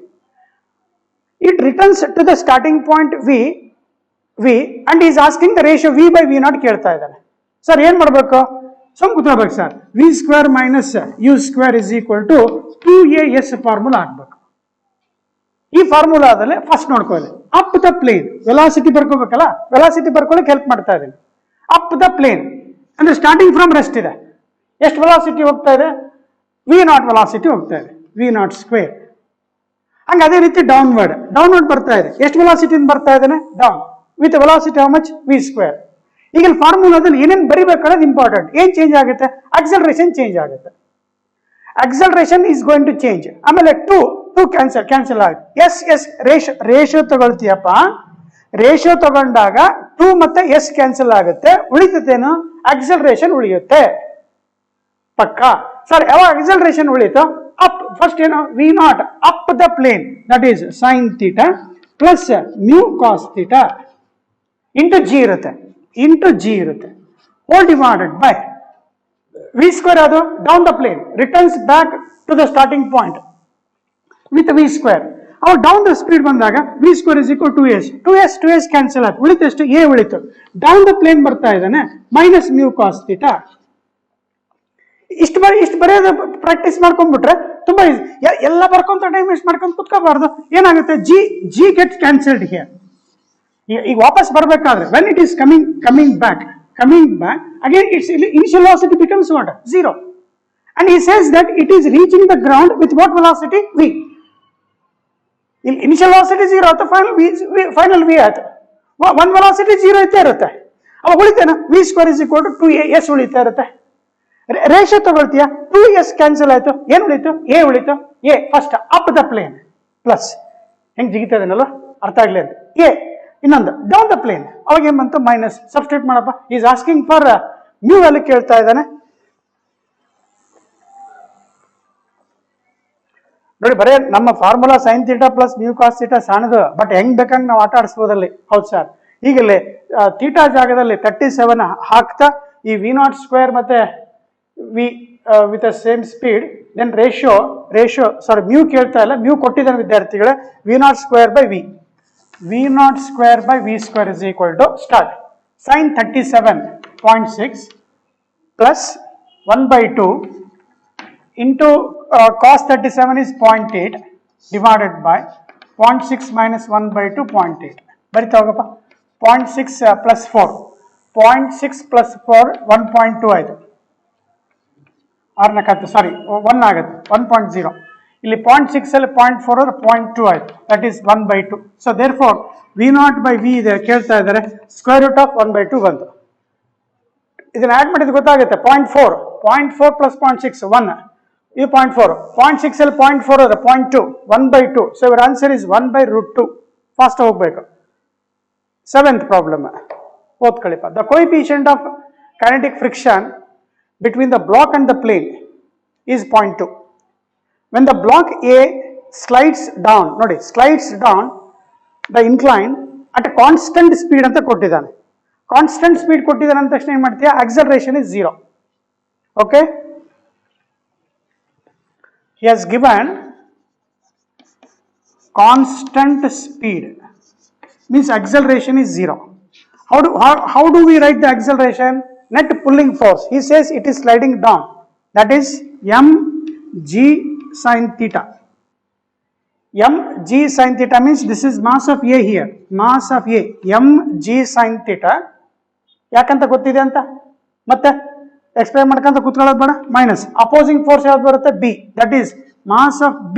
It returns to the starting point v and is asking the ratio V/V0 ಕೇಳ್ತಾ ಇದ್ದಾನೆ. Sir ಏನ್ ಮಾಡ್ಬೇಕು? ಸುಮ್ ಕೂತ್ಕೋಬೇಕು sir. V² minus U² is equal to 2as formula ಹಾಕ್ಬೇಕು. ಈ ಫಾರ್ಮುಲಾದಲ್ಲಿ ಫಸ್ಟ್ ನೋಡ್ಕೊಳ್ಳಿ, ಅಪ್ ದ ಪ್ಲೇನ್ ವೆಲಾಸಿಟಿ ಬರ್ಕೋಬೇಕಲ್ಲ, ವೆಲಾಸಿಟಿ ಬರ್ಕೊಳ್ಳಿಕ್ಕೆ ಹೆಲ್ಪ್ ಮಾಡ್ತಾ ಇದ್ದೀನಿ. ಅಪ್ ದ ಪ್ಲೇನ್ ಅಂದ್ರೆ ಸ್ಟಾರ್ಟಿಂಗ್ ಫ್ರಮ್ ರೆಸ್ಟ್ ಇದೆ. ಎಷ್ಟು ವೆಲಾಸಿಟಿ ಹೋಗ್ತಾ ಇದೆ? V0 ವೆಲಾಸಿಟಿ ಹೋಗ್ತಾ ಇದೆ, V0². ಹಂಗೆ ಅದೇ ರೀತಿ ಡೌನ್ವರ್ಡ್ ಬರ್ತಾ ಇದೆ. ಎಷ್ಟು ವೆಲಾಸಿಟಿ ಬರ್ತಾ ಇದ್ದಾನೆ? Down with velocity how much? V². ಈಗ ಫಾರ್ಮುಲಾದಲ್ಲಿ ಏನೇನು ಬರಿಬೇಕಾದ್ರೆ ಇಂಪಾರ್ಟೆಂಟ್. ಏನ್ ಚೇಂಜ್ ಆಗುತ್ತೆ? ಆಕ್ಸಲರೇಷನ್ ಚೇಂಜ್ ಆಗುತ್ತೆ. Acceleration is going to change. ಆಮೇಲೆ ಟು ಕ್ಯಾನ್ಸಲ್ ಆಗುತ್ತೆ. ಎಸ್ ರೇಷಿಯೋ ತಗೊಳ್ತೀಯಪ್ಪ. ರೇಷಿಯೋ ತಗೊಂಡಾಗ 2 ಮತ್ತೆ ಎಸ್ ಕ್ಯಾನ್ಸಲ್ ಆಗುತ್ತೆ. ಉಳಿತೇನು? ಆಕ್ಸಲರೇಷನ್ ಉಳಿಯುತ್ತೆ ಪಕ್ಕ. ಸರ್ ಯಾವಾಗ ಆಕ್ಸಲರೇಷನ್ ಉಳಿತು? ಅಪ್. ಫಸ್ಟ್ ಏನು? V0 up the plane, that is sin theta plus mu cos theta into G ಇರುತ್ತೆ, ಹೋಲ್ ಡಿವೈಡೆಡ್ ಬೈ V². ಅದು down the plane returns back to the starting point with V². ಅವಾಗ down the speed ಬಂದಾಗ V² is equal to 2s cancel ಆಯ್ತು. ಉಳಿತು ಎಷ್ಟು? A ಉಳಿತು. Down the plane ಬರ್ತಾ ಇದ್ದಾನೆ ಮೈನಸ್ mu cos theta. ಇಷ್ಟು ಬರೆಯೋದು ಪ್ರಾಕ್ಟೀಸ್ ಮಾಡ್ಕೊಂಡ್ಬಿಟ್ರೆ ತುಂಬಾ ಈಸಿ. ಎಲ್ಲ ಬರ್ಕೊಂತ ಟೈಮ್ ವೇಸ್ಟ್ ಮಾಡ್ಕೊಂಡು ಕುತ್ಕೋಬಾರ್ದು. ಏನಾಗುತ್ತೆ? G gets cancelled here. ಈಗ ವಾಪಸ್ ಬರಬೇಕಾದ್ರೆ when it is coming back again it's initial velocity becomes what? 0. and he says that it is reaching the ground with what velocity? V. Initial velocity 0 ಆಯ್ತು, final V ಆಯ್ತು. ಒಂದು velocity 0 ಇತ್ತೇ ಇರುತ್ತೆ. ಅವಾಗ ಉಳಿತೇನ? V² is equal to 2as ಉಳಿತಾ ಇರುತ್ತೆ. Ratio ತಗೊಳ್ತೀಯ, 2s cancel ಆಯ್ತು. ಏನ್ ಉಳಿತು? A ಉಳಿತು. A first up the plane plus ಹೆಂಗ್ ಜಿಗಿತದೇನಲ್ಲ ಅರ್ಥ ಆಗ್ಲಿ ಅಂತ. ಎ ಇನ್ನೊಂದು ಡೌನ್ ದ ಪ್ಲೇನ್, ಅವಾಗ ಏನ್ ಬಂತು? ಮೈನಸ್. ಸಬ್ಸ್ಟಿಟ್ಯೂಟ್ ಮಾಡಪ್ಪ. Is asking for mu value ಕೇಳ್ತಾ ಇದ್ದಾನೆ. ನೋಡಿ, ಬರೇ ನಮ್ಮ formula sin theta plus mu cos theta ಸಣ್ಣದು, ಬಟ್ ಹೆಂಗ್ ಬೇಕಂಗೆ ನಾವು ಆಟ ಆಡಿಸ್ಬೋದಲ್ಲಿ. ಹೌದು ಸರ್. ಈಗಲೇ ಥೀಟಾ ಜಾಗದಲ್ಲಿ 37 ಹಾಕ್ತಾ ಈ V0² ಮತ್ತೆ V with the same speed, then ratio sorry mu ಕೇಳ್ತಾ ಇಲ್ಲ, ಮ್ಯೂ ಕೊಟ್ಟಿದ್ದಾನೆ ವಿದ್ಯಾರ್ಥಿಗಳೇ. V0² by V² is equal to start sin 37.6 plus 1/2 into cos 37 is 0.8 divided by 0.6 minus 1 by 2, 0.8. Barita hogappa 0.6 plus 4. 0.6 plus 4 1.2 ಆಯಿತು. 6 ನಕಾತು ಸಾರಿ 1 ಆಗುತ್ತೆ 1.0. ಇಲ್ಲಿ 0.6 ಅಲ್ಲಿ 0.4 ಅಂದರೆ 0.2 ಆಯಿತು. That is 1 by 2. So therefore V0 by V ಇದೆ ಕೇಳ್ತಾ ಇದ್ದಾರೆ, ಸ್ಕ್ವೇರ್ ರೂಟ್ ಆಫ್ 1 by 2 ಬಂತು. ಇದನ್ನ ಆ್ಯಡ್ ಮಾಡಿದ್ದು ಗೊತ್ತಾಗುತ್ತೆ. 0.4 ಪ್ಲಸ್ 0.6 1, ಇದು 0.4, 0.6 ಅಲ್ಲಿ 0.4 ಅಂದರೆ 0.2, 1 by 2. ಸೊ ಇವರ್ answer is 1 by root 2. Fast ಹೋಗ್ಬೇಕು. 7th ಪ್ರಾಬ್ಲಮ್ ಓದ್ಕೊಳ್ಳಿಪ್ಪ. The coefficient of kinetic friction between the block and the plane is 0.2. When the block A slides down, nodi, slides down the incline at a constant speed anta kottidane. Constant speed kottidane anta takshana ಏನು ಮಾಡ್ತೀಯಾ, acceleration is 0. Okay, he has given constant speed means acceleration is 0. How do we write the acceleration? Net pulling force. He says it is sliding down. That is mg sin theta. Mg sin theta means this is mass of A here. Mass of A. mg sin theta. ಯಾಕಂತ ಗೊತ್ತಿದೆ ಅಂತ ಮತ್ತೆ explain ಮಾಡ್ಕೊಂತ ಕೂತ್ಕೊಳ್ಳೋದು ಬೇಡ. Minus opposing force ಯಾವ್ದು ಬರುತ್ತೆ, B. That is mass of B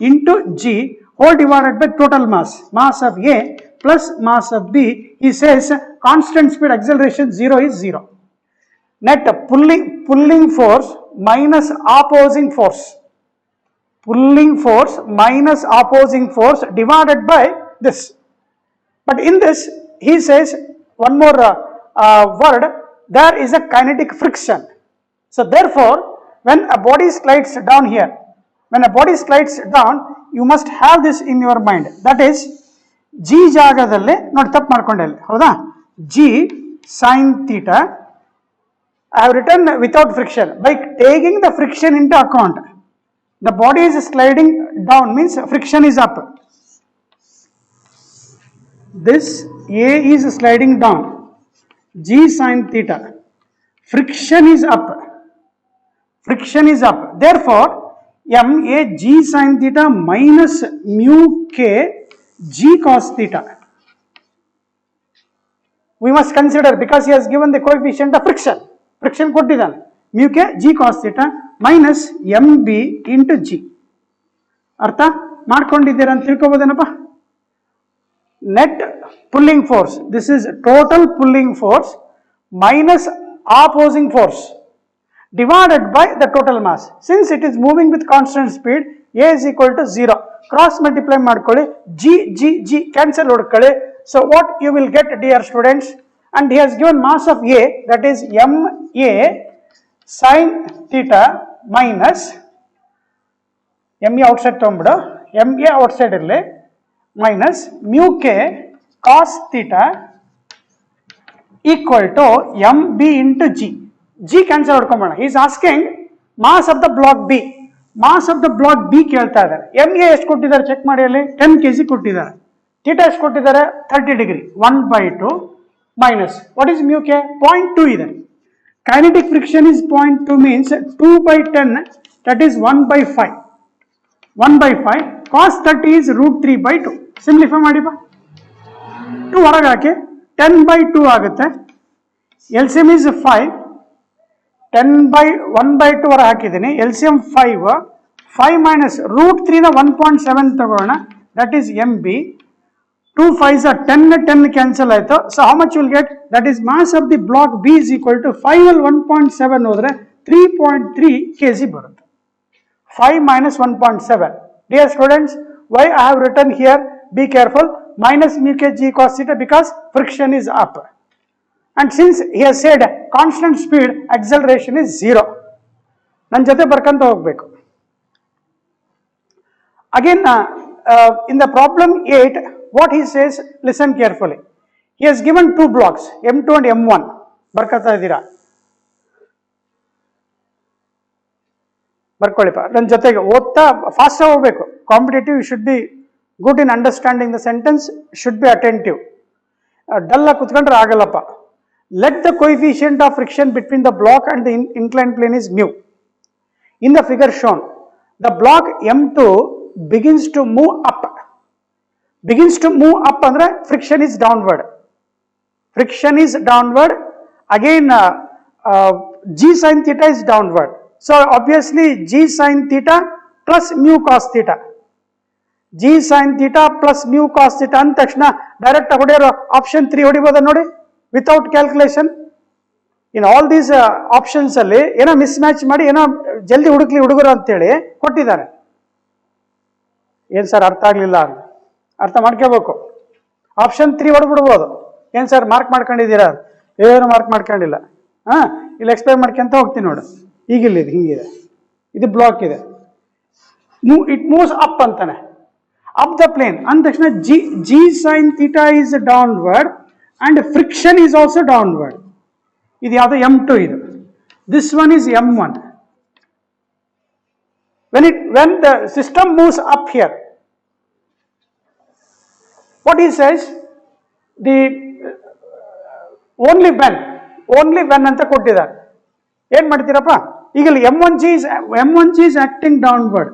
into G whole divided by total mass. Mass of A plus mass of B. He says constant speed acceleration 0 is 0. Net pulling force minus opposing force. Pulling force minus opposing force divided by this. But in this, he says one more word, there is a kinetic friction. So therefore, when a body slides down here, you must have this in your mind. That is, G ಜಾಗದಲ್ಲೇ ನೋಡಿ ತಪ್ಪು ಮಾಡ್ಕೊಂಡೆ ಅಲ್ಲಿ, ಹೌದಾ? G sin theta I have written without friction. By taking the friction into account, the body is sliding down means friction is up. This A is sliding down. G sin theta. Friction is up. Therefore, MA G sin theta minus mu K G cos theta. We must consider because he has given the coefficient of friction. Friction ಕೊಟ್ಟಿದ್ದಾನೆ, mu k G cos theta minus MB into G. ಅರ್ಥ ಮಾಡ್ಕೊಂಡಿದ್ದೀರಾ ಅಂತ ತಿಳ್ಕೊಬೋದೇನಪ್ಪ. Net pulling force, this is total pulling force minus opposing force divided by the total mass. Since it is moving with constant speed, A is equal to 0. Cross multiply ಮಾಡ್ಕೊಳ್ಳಿ, G cancel ಹೊಡ್ಕೊಳ್ಳಿ. So what you will get, dear students, and he has given mass of A, that is MA sin theta minus MA outside ತೊಗೊಂಬಿಡು, MA outside ಇರಲಿ, minus mu K cos theta equal to MB into G. G cancel ಹೊಡ್ಕೊಂಬೋಣ. He is asking mass of the block B. Mass of the block B ಕೇಳ್ತಾ ಇದ್ದಾರೆ. MA ಎಷ್ಟು ಕೊಟ್ಟಿದ್ದಾರೆ check ಮಾಡಿ, ಅಲ್ಲಿ 10 kg ಕೊಟ್ಟಿದ್ದಾರೆ. Theta ಎಷ್ಟು ಕೊಟ್ಟಿದ್ದಾರೆ, 30 degree. 1 by 2 minus what is mu k, 0.2 ಇದೆ. Kinetic friction is 0.2 means 2 by 10, that is 1 by 5. 1 by 5 cos 30 is root 3 by 2. Simplify ಮಾಡಿಪ್ಪ, 2 ಹೊರಗೆ ಹಾಕಿ 10 by 2 ಆಗುತ್ತೆ. LCM is 5. 10 by 1 by 2 ಹೊರಗೆ ಹಾಕಿದ್ದೀನಿ. LCM 5 minus root 3 ನ 1.7 ತಗೋಣ, that is MB. 2 5s are 10 cancel ಆಯಿತು. So how much you will get, that is mass of the block B is equal to 5 ಅಲ್ಲಿ 1.7 ಹೋದರೆ 3.3 kg ಬರುತ್ತೆ. 5 minus 1.7. Dear students, why I have written here, be careful, minus mu k G cos theta, because friction is up. And since he has said constant speed, acceleration is 0. ನನ್ನ ಜೊತೆ ಬರ್ಕಂತ ಹೋಗಬೇಕು. Again, in the problem 8, what he says, listen carefully. He has given two blocks, M2 and M1. ಬರ್ಕತ್ತಾ ಇದ್ದೀರಾ? ಬರ್ಕೊಳ್ಳಿಪ್ಪ, ನನ್ನ ಜೊತೆಗೆ ಓದ್ತಾ fast ಹೋಗ್ಬೇಕು. Competitive should be good in understanding the sentence, should be attentive. Dull ಆಗಿ ಕುತ್ಕೊಂಡ್ರೆ ಆಗಲ್ಲಪ್ಪ. Let the coefficient of friction between the block and the inclined plane is mu. In the figure shown, the block M2 begins to move up. Begins to move up andre friction is downward. Friction is downward. Again, G sin theta is downward. So obviously G sin theta plus mu cos theta. G sin theta plus mu cos theta ಅಂದ ತಕ್ಷಣ direct ಹೊಡೆಯೋ option 3 ಹೊಡಿಬೋದ ನೋಡಿ, without calculation. In all these options ಅಲ್ಲಿ ಏನೋ miss match ಮಾಡಿ ಏನೋ ಜಲ್ದಿ ಹುಡುಕ್ಲಿ ಹುಡುಗರು ಅಂತೇಳಿ ಕೊಟ್ಟಿದ್ದಾರೆ. ಏನ್ ಸರ್ ಅರ್ಥ ಆಗ್ಲಿಲ್ಲ ಅಂತ ಅರ್ಥ ಮಾಡ್ಕೋಬೇಕು. ಆಪ್ಷನ್ 3 ಹೊಡ್ಬಿಡ್ಬೋದು. ಏನ್ ಸರ್ ಮಾರ್ಕ್ ಮಾಡ್ಕೊಂಡಿದ್ದೀರಾ? ಏನು ಮಾರ್ಕ್ ಮಾಡ್ಕೊಂಡಿಲ್ಲ. ಇಲ್ಲಿ ಎಕ್ಸ್ಪ್ಲೈನ್ ಮಾಡ್ಕೊಂತ ಹೋಗ್ತೀನಿ ನೋಡು. ಈಗಿಲ್ಲ, ಇದು ಹಿಂಗಿದೆ, ಇದು ಬ್ಲಾಕ್ ಇದೆ, ಇಟ್ ಮೂವ್ಸ್ ಅಪ್ ಅಂತಾನೆ, ಅಪ್ ದ ಪ್ಲೇನ್ ಅಂದ ತಕ್ಷಣ G sine theta is downward and friction is also downward. ಇದು ಯಾವುದು? M2 ಇದು. This one is M1. when the system moves up here, what he says, the only when ಅಂತ ಕೊಟ್ಟಿದ್ದಾರೆ. ಏನ್ ಮಾಡ್ತೀರಪ್ಪ? ಈಗ M1G is acting downward.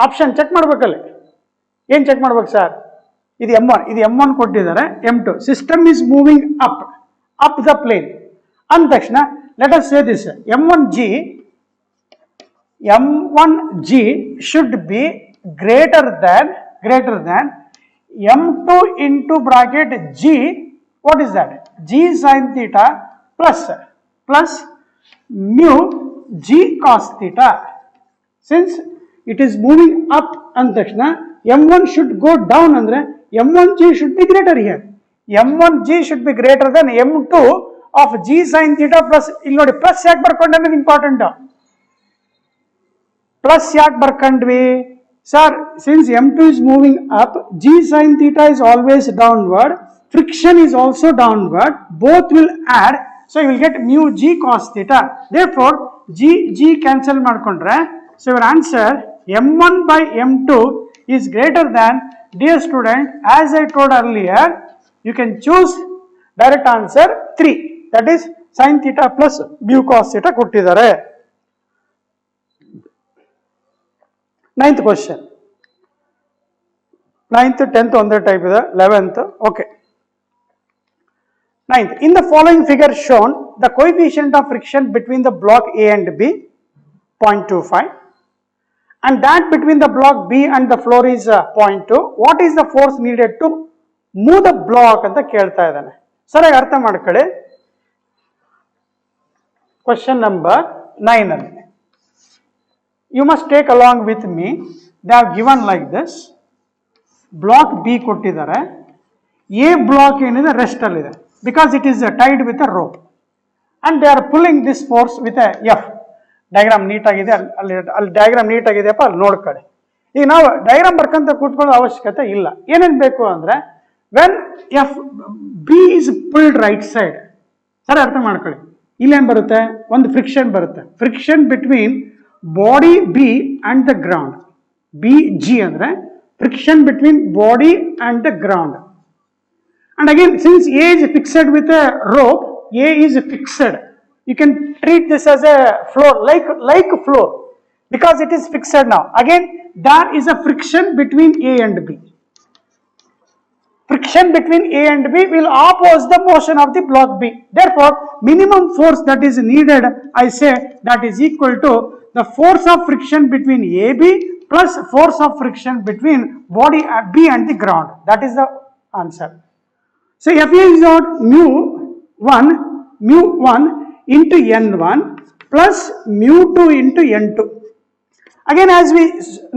Option check ಮಾಡ್ಬೇಕಲ್ಲಿ. ಏನ್ check ಮಾಡ್ಬೇಕು ಸರ್? ಇದು M1 ಕೊಟ್ಟಿದ್ದಾರೆ. M2 system is moving up the plane ಅಂದ ತಕ್ಷಣ let us say this M1G should be greater than M2 into bracket G. What is that? G sin theta plus mu G cos theta. Since it is moving up and takshana M1 should go down andre M1G should be greater here. M1G should be greater than M2 of G sin theta plus. ಇಲ್ಲಿ ನೋಡಿ plus ಯಾಕೆ ಬರ್ಕೊಂಡೆ ಅನ್ನೋದು important. Plus ಯಾಕೆ ಬರ್ಕೊಂಡ್ವಿ sir? Since M2 is moving up, G sin theta is always downward, friction is also downward, both will add, so you will get mu G cos theta. Therefore G cancel ಮಾಡ್ಕೊಂಡ್ರೆ, so your answer M1 by M2 is greater than, dear student, as I told earlier, you can choose direct answer 3, that is sin theta plus mu cos theta ಕೊಟ್ಟಿದ್ದಾರೆ. 9th question. 9th 10th ಒಂದೇ type ಇದೆ. 11th okay. 9th, in the following figure shown, the coefficient of friction between the block A and B 0.25 and that between the block B and the floor is 0.2. what is the force needed to move the block ಅಂತ ಕೇಳ್ತಾ ಇದ್ದಾನೆ. ಸರಿಯಾಗಿ ಅರ್ಥ ಮಾಡ್ಕೊಳ್ಳಿ. Question number 9 ಅಲ್ಲಿ you must take along with me. They have given like this. block B ಕೊಟ್ಟಿದ್ದಾರೆ. A block ಏನಿದೆ rest ಅಲ್ಲಿ ಇದೆ, because it is tied with a rope and they are pulling this force with a F. Diagram ನೀಟಾಗಿದೆ, ಅಲ್ಲಿ diagram ನೀಟಾಗಿದೆಯಪ್ಪ, ಅಲ್ಲಿ ನೋಡ್ಕೊಳ್ಳಿ. ಈಗ ನಾವು ಡಯಾಗ್ರಾಮ್ ಬರ್ಕಂತ ಕೂತ್ಕೊಳ್ಳೋ ಅವಶ್ಯಕತೆ ಇಲ್ಲ. ಏನೇನು ಬೇಕು ಅಂದ್ರೆ, when F B is pulled right side, ಸರಿ ಅರ್ಥ ಮಾಡ್ಕೊಳ್ಳಿ. ಇಲ್ಲೇನು ಬರುತ್ತೆ? ಒಂದು ಫ್ರಿಕ್ಷನ್ ಬರುತ್ತೆ. Friction between body B and the ground. B G ಅಂದ್ರೆ friction between body and the ground. And again since A is fixed with a rope, A is fixed, you can treat this as a floor, like floor, because it is fixed now. Again, there is a friction between A and B. Friction between A and B will oppose the motion of the block B. Therefore, minimum force that is needed, I say, that is equal to the force of friction between AB plus force of friction between body B and the ground. That is the answer. So F is not mu 1 into N1 plus mu 2 into N2. Again, as we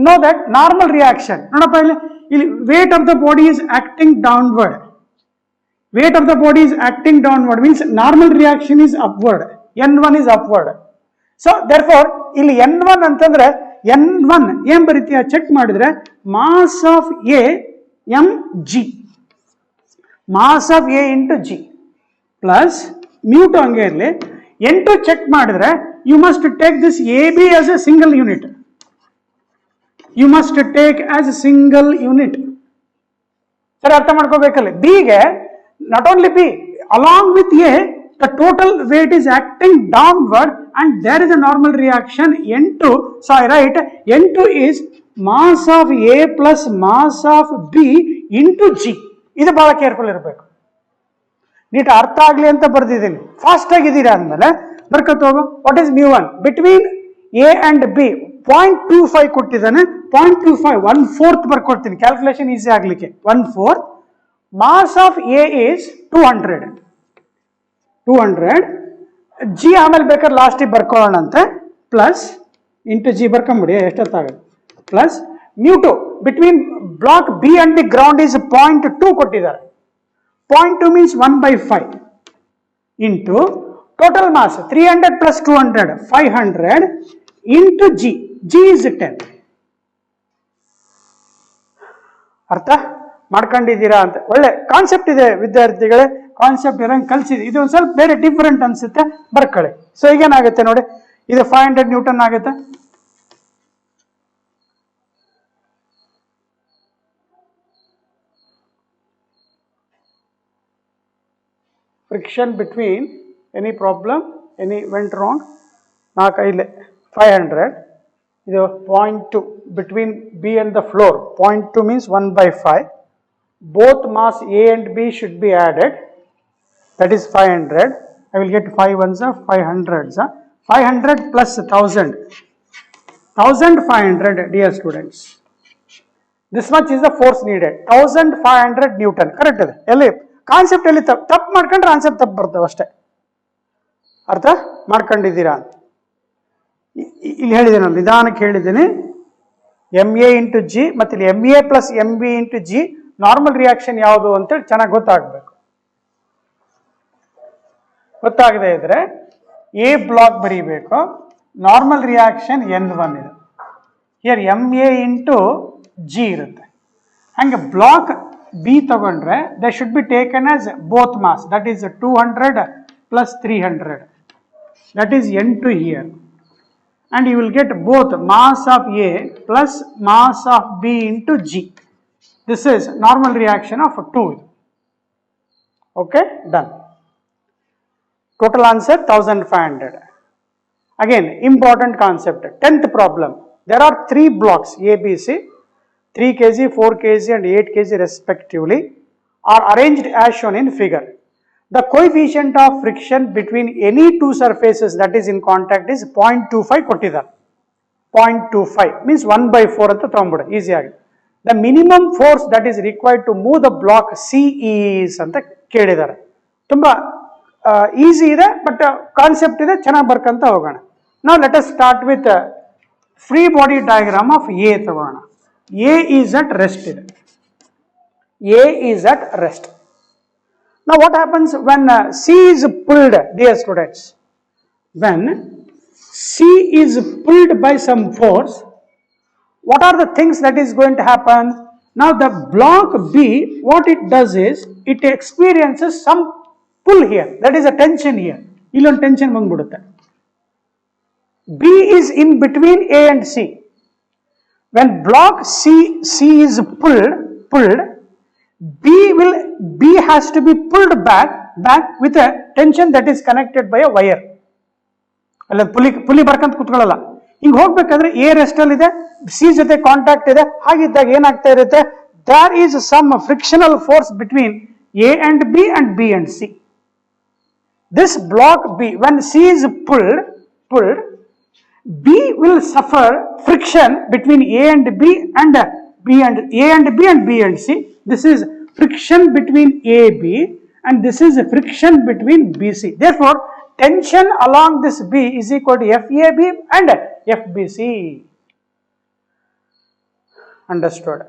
know that normal reaction, weight of the body is acting downward. Weight of the body is acting downward means normal reaction is upward. N1 is upward. So therefore, ಇಲ್ಲಿ N1 ಅಂತಂದ್ರೆ N1 ಏನ್ ಬರೀತೀಯ check ಮಾಡಿದ್ರೆ mass of A mg, mass of A into G plus mu 2 ಹಂಗೆ ಇರಲಿ. N2 check ಮಾಡಿದ್ರೆ you must take this AB as a single unit. You must take as a single unit. ಸರಿ ಅರ್ಥ ಮಾಡ್ಕೋಬೇಕಲ್ಲ. B ಗೆ not only B, along with A the total weight is acting downward and there is a normal reaction N2. So I write N2 is mass of A plus mass of B into G. ಇದು ಬಹಳ careful ಇರಬೇಕು. Neat ಅರ್ಥ ಆಗ್ಲಿ ಅಂತ ಬರ್ದಿದ್ದೀನಿ. Fast ಆಗಿದ್ದೀರಾ ಅಂದಮೇಲೆ ಬರ್ಕೊತ ಹೋಗು. What is μ1 between A and B 0.25 ಕೊಟ್ಟಿದ್ದಾನೆ. 0.25 1/4 ಬರ್ಕೊಡ್ತೀನಿ ಕ್ಯಾಲ್ಕುಲೇಷನ್ ಈಸಿ ಆಗ್ಲಿಕ್ಕೆ. 1/4 mass of A is 200 G ಆಮೇಲೆ ಬೇಕಾದ್ರೆ ಲಾಸ್ಟಿಗೆ ಬರ್ಕೊಳ್ಳೋಣಂತೆ ಪ್ಲಸ್ ಇಂಟು ಜಿ ಬರ್ಕೊಂಬಿಡಿ ಎಷ್ಟೊತ್ತಾಗುತ್ತೆ plus μ2 between block B and the ground is 0.2 ಕೊಟ್ಟಿದ್ದಾರೆ. 0.2 means 1/5 into total mass 300 plus 200 500 into G. G is 10. ಅರ್ಥ ಮಾಡ್ಕೊಂಡಿದ್ದೀರಾ ಅಂತ ಒಳ್ಳೆ ಕಾನ್ಸೆಪ್ಟ್ ಇದೆ ವಿದ್ಯಾರ್ಥಿಗಳೇ. ಕಾನ್ಸೆಪ್ಟ್ ಇರಂಗ್ ಕಲ್ಸಿದೆ. ಇದು ಒಂದು ಸ್ವಲ್ಪ ಬೇರೆ ಡಿಫರೆಂಟ್ ಅನ್ಸುತ್ತೆ, ಬರ್ಕೊಳ್ಳಿ. ಸೊ ಈಗೇನಾಗುತ್ತೆ ನೋಡಿ, ಇದು 500 ನ್ಯೂಟನ್ ಆಗುತ್ತೆ. Friction between any problem, any went wrong, 500. This 0.2 between B and the floor. 0.2 means 1/5. Both mass A and B should be added. That is 500. I will get 5 ones of 500s. 500 plus 1000. 1500, dear students. This much is the force needed. 1500 Newton. Correct? Ellie. Concept ಅಲ್ಲಿ ತಪ್ಪು ಮಾಡ್ಕೊಂಡ್ರೆ answer ತಪ್ಪು ಬರ್ತವೆ ಅಷ್ಟೇ. ಅರ್ಥ ಮಾಡ್ಕೊಂಡಿದ್ದೀರಾ? ಇಲ್ಲಿ ಹೇಳಿದ್ದೇನೆ, ನಿಧಾನಕ್ಕೆ ಹೇಳಿದ್ದೀನಿ. MA ಇಂಟು ಜಿ ಮತ್ತು ಇಲ್ಲಿ MA plus MB into G normal reaction ಯಾವುದು ಅಂತೇಳಿ ಚೆನ್ನಾಗಿ ಗೊತ್ತಾಗಬೇಕು. ಗೊತ್ತಾಗದೇ ಇದ್ರೆ ಎ ಬ್ಲಾಕ್ ಬರೀಬೇಕು. ನಾರ್ಮಲ್ ರಿಯಾಕ್ಷನ್ N1 ಇದೆ. ಹಿಯರ್ MA ಇಂಟು ಜಿ ಇರುತ್ತೆ. ಹಂಗೆ ಬ್ಲಾಕ್ ಬಿ ತಗೊಂಡ್ರೆ they should be taken as both mass, that is 200 plus 300, that is N2 here, and you will get both mass of A plus mass of B into G. This is normal reaction of 2. Okay, done. Total answer 1500. Again, important concept. 10th problem. There are 3 blocks A, B, C. 3 kg, 4 kg and 8 kg respectively are arranged as shown in figure. The coefficient of friction between any two surfaces that is in contact is 0.25 ಕೊಟ್ಟಿದ್ದಾರೆ. 0.25 means 1/4 ಅಂತ ತಗೊಂಡ್ಬಿಡು easy ಆಗಿ. The minimum force that is required to move the block C is ಅಂತ ಕೇಳಿದ್ದಾರೆ. ತುಂಬಾ easy ಇದೆ, but concept ಇದೆ, ಚೆನ್ನಾಗಿ ಬರ್ಕಂತ ಹೋಗೋಣ. Now let us start with free body diagram of A ತಗೋಣ. A is at rest. A is at rest. Now what happens when C is pulled, dear students? When C is pulled by some force, what are the things that is going to happen? Now the block B, what it does is, it experiences some pull here, that is a tension here. Illon tension bandbidutte. B is in between A and C. When block C is pulled, B has to be pulled back with a tension that is connected by a wire. ಅಲ್ಲ ಪುಲಿ ಬರ್ಕಂತ ಕೂತ್ಕೊಳ್ಳಲ್ಲ. ಹಿಂಗೆ ಹೋಗ್ಬೇಕಾದ್ರೆ A rest ಅಲ್ಲಿ ಇದೆ, C ಜೊತೆ contact ಇದೆ. ಹಾಗಿದ್ದಾಗ ಏನಾಗ್ತಾ ಇರುತ್ತೆ, there is some frictional force between A and B and B and C. This block B, when C is pulled, B will suffer friction between A and B and B and A and B and B and C. This is friction between AB and this is friction between BC. Therefore, tension along this B is equal to FAB and FBC. Understood?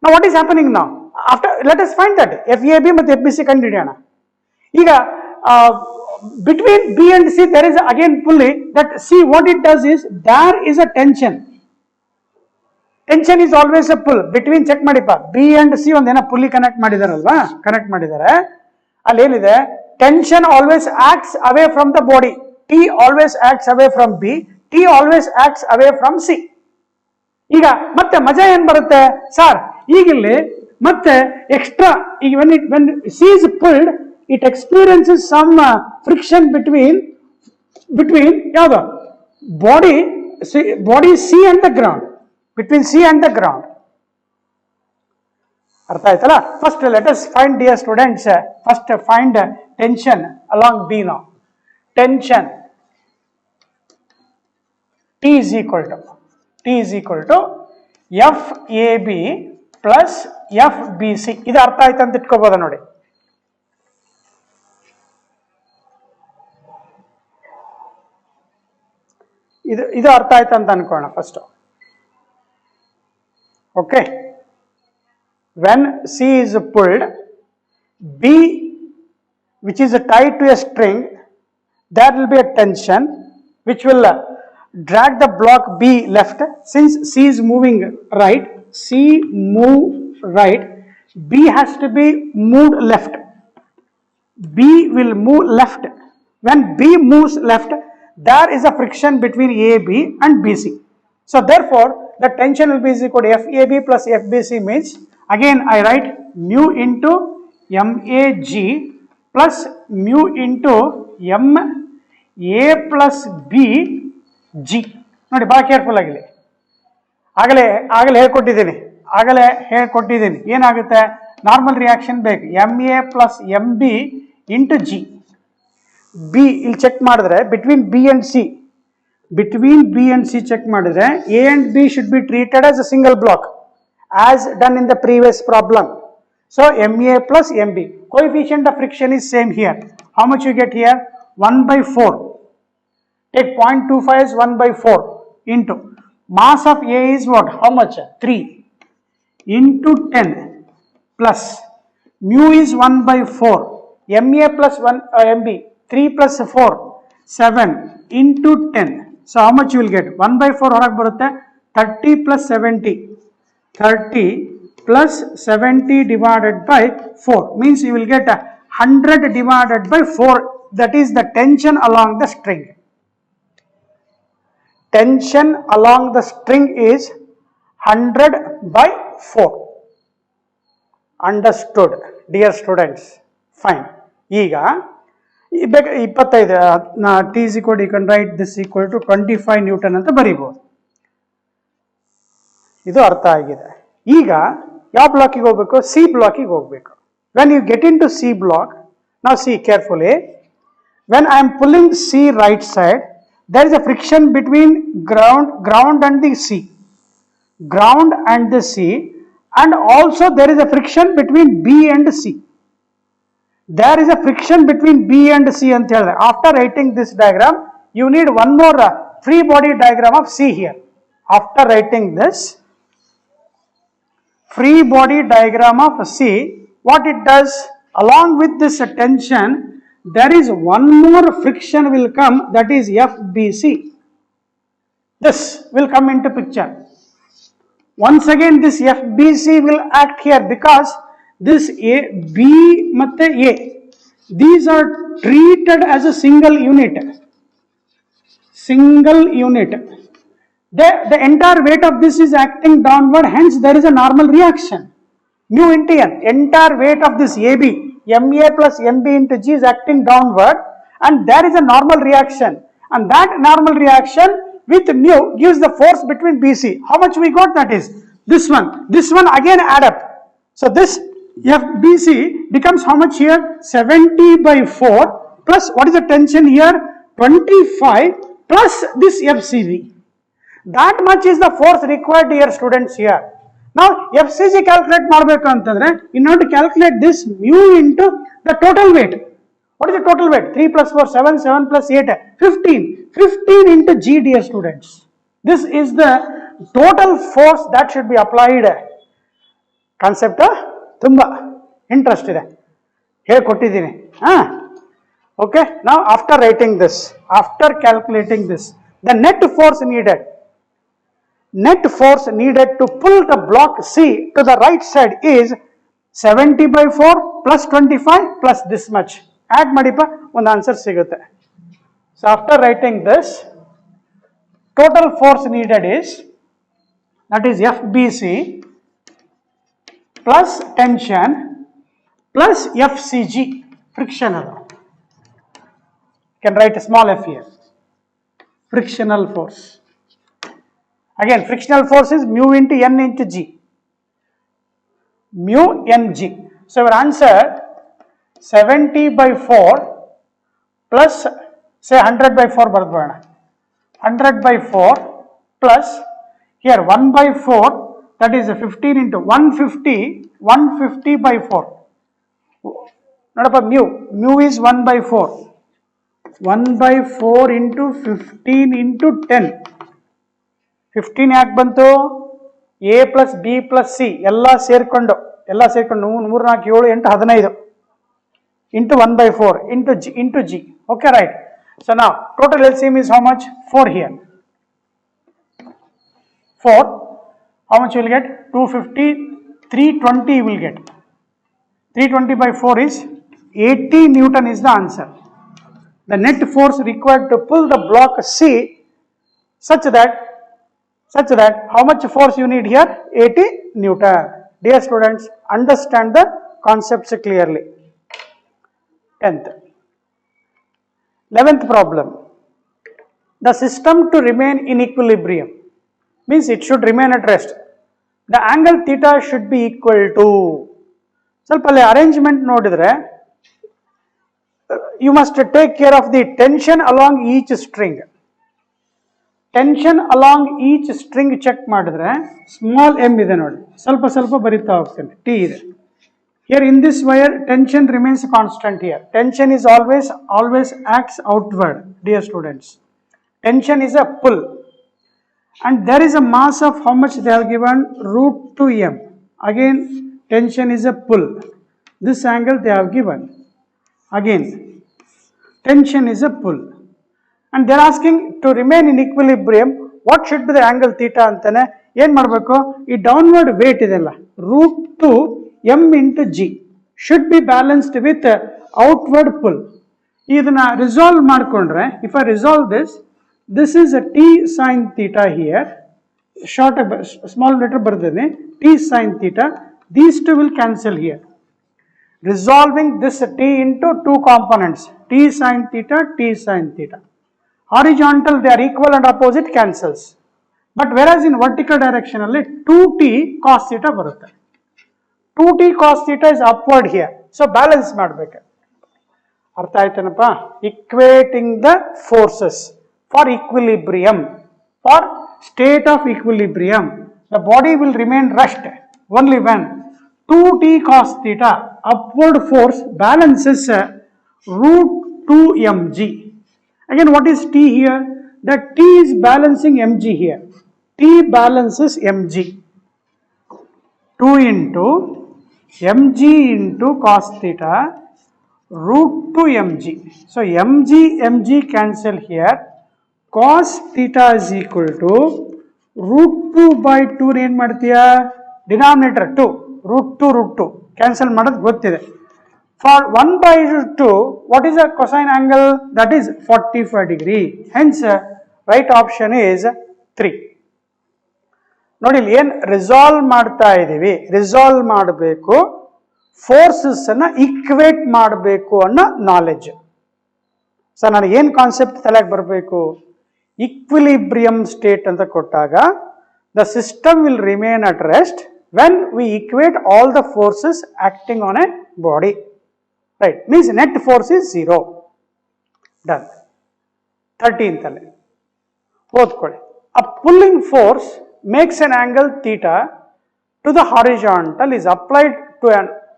Now, what is happening now? After, let us find that FAB and FBC ಕಂಡುಹಿಡಿಯೋಣ. ಈಗ between B and C there is again pulley. That see what it does is, there is a tension. Tension is always a pull between, check ಮಾಡಿಪ್ಪ, B and C ಒಂದೇನ pulley connect ಮಾಡಿದಾರಲ್ವಾ, connect ಮಾಡಿದ್ದಾರೆ. ಅಲ್ಲಿ ಏನಿದೆ, tension always acts away from the body. T always acts away from B, T always acts away from C. ಈಗ ಮತ್ತೆ ಮಜಾ ಏನ್ ಬರುತ್ತೆ ಸರ್, ಈಗಿಲ್ಲಿ ಮತ್ತೆ ಎಕ್ಸ್ಟ್ರಾ, ಈಗ when C is pulled, it experiences some friction between ಯಾವುದು body C and the ground, between C and the ground. ಅರ್ಥ ಆಯ್ತಲ್ಲ? First let us find, dear students, first find tension along B now. Tension T is equal to FAB plus FBC. ಇದು ಅರ್ಥ ಆಯ್ತು ಅಂತ ಇಟ್ಕೋಬಹುದು ನೋಡಿ. ಇದು ಅರ್ಥ ಆಯ್ತು ಅಂತ ಅನ್ಕೋಣ ಫಸ್ಟ್. Okay, when C is pulled, B which is tied to a string, there will be a tension which will drag the block B left. Since C is moving right, C move right, B has to be moved left. B will move left. When B moves left, there is a friction between AB and BC. So therefore, the tension will be is equal to FAB plus FBC means, again I write mu into MAG plus mu into MA plus BG. ನೋಡಿ ಬಹಳ careful ಆಗಿಲ್ಲ. ಆಗಲೇ ಹೇಳ್ಕೊಟ್ಟಿದ್ದೀನಿ ಏನಾಗುತ್ತೆ, normal reaction ಬೇಕು, MA plus MB into G. B ಇಲ್ಲಿ check ಮಾಡಿದ್ರೆ between B and C check ಮಾಡಿದ್ರೆ A and B should be treated as a single block as done in the previous problem. So MA plus MB, coefficient of friction is same here. How much you get here? 1/4. Take 0.25 as 1/4 into mass of A is what? How much? 3 into 10 plus mu is 1/4. MA plus 1 MB 3 plus 4 7 into 10. So how much you will get? 1/4 ಹೊರಗೆ ಬರುತ್ತೆ. 30 plus 70. 30 plus 70 divided by 4 means you will get 100 divided by 4. That is the tension along the string. Tension along the string is 100 by 4. Understood, dear students? Fine. ಈಗ 25 T is equal to, you can write this equal to 25 Newton ಅಂತ ಬರೀಬಹುದು. ಇದು ಅರ್ಥ ಆಗಿದೆ. ಈಗ ಯಾವ ಬ್ಲಾಕಿಗೆ ಹೋಗಬೇಕು? C ಬ್ಲಾಕಿಗೆ ಹೋಗಬೇಕು. when you get into C block, now see carefully, when I am pulling C right side, there is a friction between ground and the C, and also there is a friction between B and C. There is a friction between B and C ಅಂತ ಹೇಳಿದ್ರೆ, after writing this diagram you need one more free body diagram of C here. After writing this free body diagram of C, what it does, along with this tension there is one more friction will come, that is FBC. This will come into picture. Once again this FBC will act here because this B ಮತ್ತೆ A, these are treated as a single unit. The entire weight of this is acting downward, hence there is a normal reaction. Mu into N, entire weight of this AB, MA plus MB into G is acting downward, and there is a normal reaction, and that normal reaction with mu gives the force between BC. How much we got? That is this one again add up. So this FBC becomes how much here? 70/4 plus what is the tension here? 25 plus this FCV. That much is the force required, dear students, here. Now FCG calculate ಮಾಡಬೇಕು ಅಂತಂದ್ರೆ, in order to calculate this mu into the total weight. What is the total weight? 3 plus 4 7, 7 plus 8 15 into G, dear students. This is the total force that should be applied. Concept ತುಂಬಾ interest ಇದೆ, ಹೇಳ್ಕೊಟ್ಟಿದ್ದೀನಿ. Okay, now after writing this, after calculating this, the net force needed to pull the block C to the right side is 70/4 plus 25 plus this much. Add ಮಾಡಿಪ ಒಂದು answer ಸಿಗುತ್ತೆ. So after writing this, total force needed is, that is FBC plus tension plus FCG. frictional. You can write a small f here. Frictional force. Again, frictional force is mu into n into g. Mu n g. So your answer 70 by 4 plus say 100 by 4 bardana. 100 by 4 plus here 1 by 4, that is 15 into 150 by 4. Not about mu is 1 by 4. 1 by 4 into 15 into 10. 15 ಯಾಕೆ ಬಂತು? a plus b plus c ಎಲ್ಲ ಸೇರ್ಕೊಂಡು 3 4 7 8 15 into 1 by 4 into g. Okay, right. So now total LCM is how much? 4 here. 4. How much you will get? 250. 320 you will get. 320 by 4 is 80 Newton is the answer. The net force required to pull the block C such that how much force you need here? 80 Newton. Dear students, understand the concepts clearly. 10th. 11th problem. The system to remain in equilibrium means it should remain at rest. The angle theta should be equal to. ಸ್ವಲ್ಪ ಅಲ್ಲಿ arrangement ನೋಡಿದ್ರೆ you must take care of the tension along each string. Tension along each string check ಮಾಡಿದ್ರೆ small m ಇದೆ ನೋಡಿ, ಸ್ವಲ್ಪ ಬರಿತಾ ಹೋಗ್ತೇನೆ. T ಇದೆ. Here in this wire tension remains constant here. Tension is always acts outward, dear students. Tension is a pull. And there is a mass of how much they have given? Root 2m. Again tension is a pull. This angle they have given. Again tension is a pull. And they are asking to remain in equilibrium, what should be the angle theta antane ಏನು ಮಾಡಬೇಕು? ಈ downward wait ಇದೆಲ್ಲ root 2 m into g should be balanced with outward pull. ಇದನ್ನ resolve ಮಾಡಿಕೊಂಡ್ರೆ, if I resolve this is a t sin theta here, short small letter ಬರ್ತದೆ t sin theta, these two will cancel here. Resolving this t into two components, t sin theta, t sin theta. Horizontal they are equal and opposite cancels. But whereas in vertical direction alli 2t cos theta barutte. 2t cos theta is upward here. So balance ಮಾಡಬೇಕು. ಅರ್ಥ ಆಯ್ತೇನಪ್ಪ? Equating the forces for equilibrium, for state of equilibrium, the body will remain rest only when 2t cos theta upward force balances root 2 mg. Again, what is t here? That t is balancing mg here. T balances mg. 2 into mg into cos theta root 2 mg. So mg cancel here. Cos theta is equal to root 2 by 2 ಏನು ಮಾಡ್ತೀಯಾ? Denominator 2, root 2 cancel ಮಾಡೋದು ಗೊತ್ತಿದೆ. For 1 by 2, what is the cosine angle? That is 45 degree. Hence, right option is 3. ನೋಡಿ ಇಲ್ಲಿ ಏನು resolve ಮಾಡ್ತಾ ಇದ್ದೀವಿ, resolve ಮಾಡಬೇಕು, ಫೋರ್ಸಸ್ ಅನ್ನ ಈಕ್ವೇಟ್ ಮಾಡಬೇಕು ಅನ್ನೋ ನಾಲೆಡ್ಜ್. ಸೊ ನನಗೆ ಏನು ಕಾನ್ಸೆಪ್ಟ್ ತಲೆಗೆ ಬರಬೇಕು? ಈಕ್ವಿಲಿಬ್ರಿಯಂ ಸ್ಟೇಟ್ ಅಂತ ಕೊಟ್ಟಾಗ the system will remain at rest when we equate all the forces acting on A body. Right, means net force is 0. Done. 13th ಅಲ್ಲಿ ಓದ್ಕೊಳ್ಳಿ. A pulling force makes an angle theta to the horizontal is applied to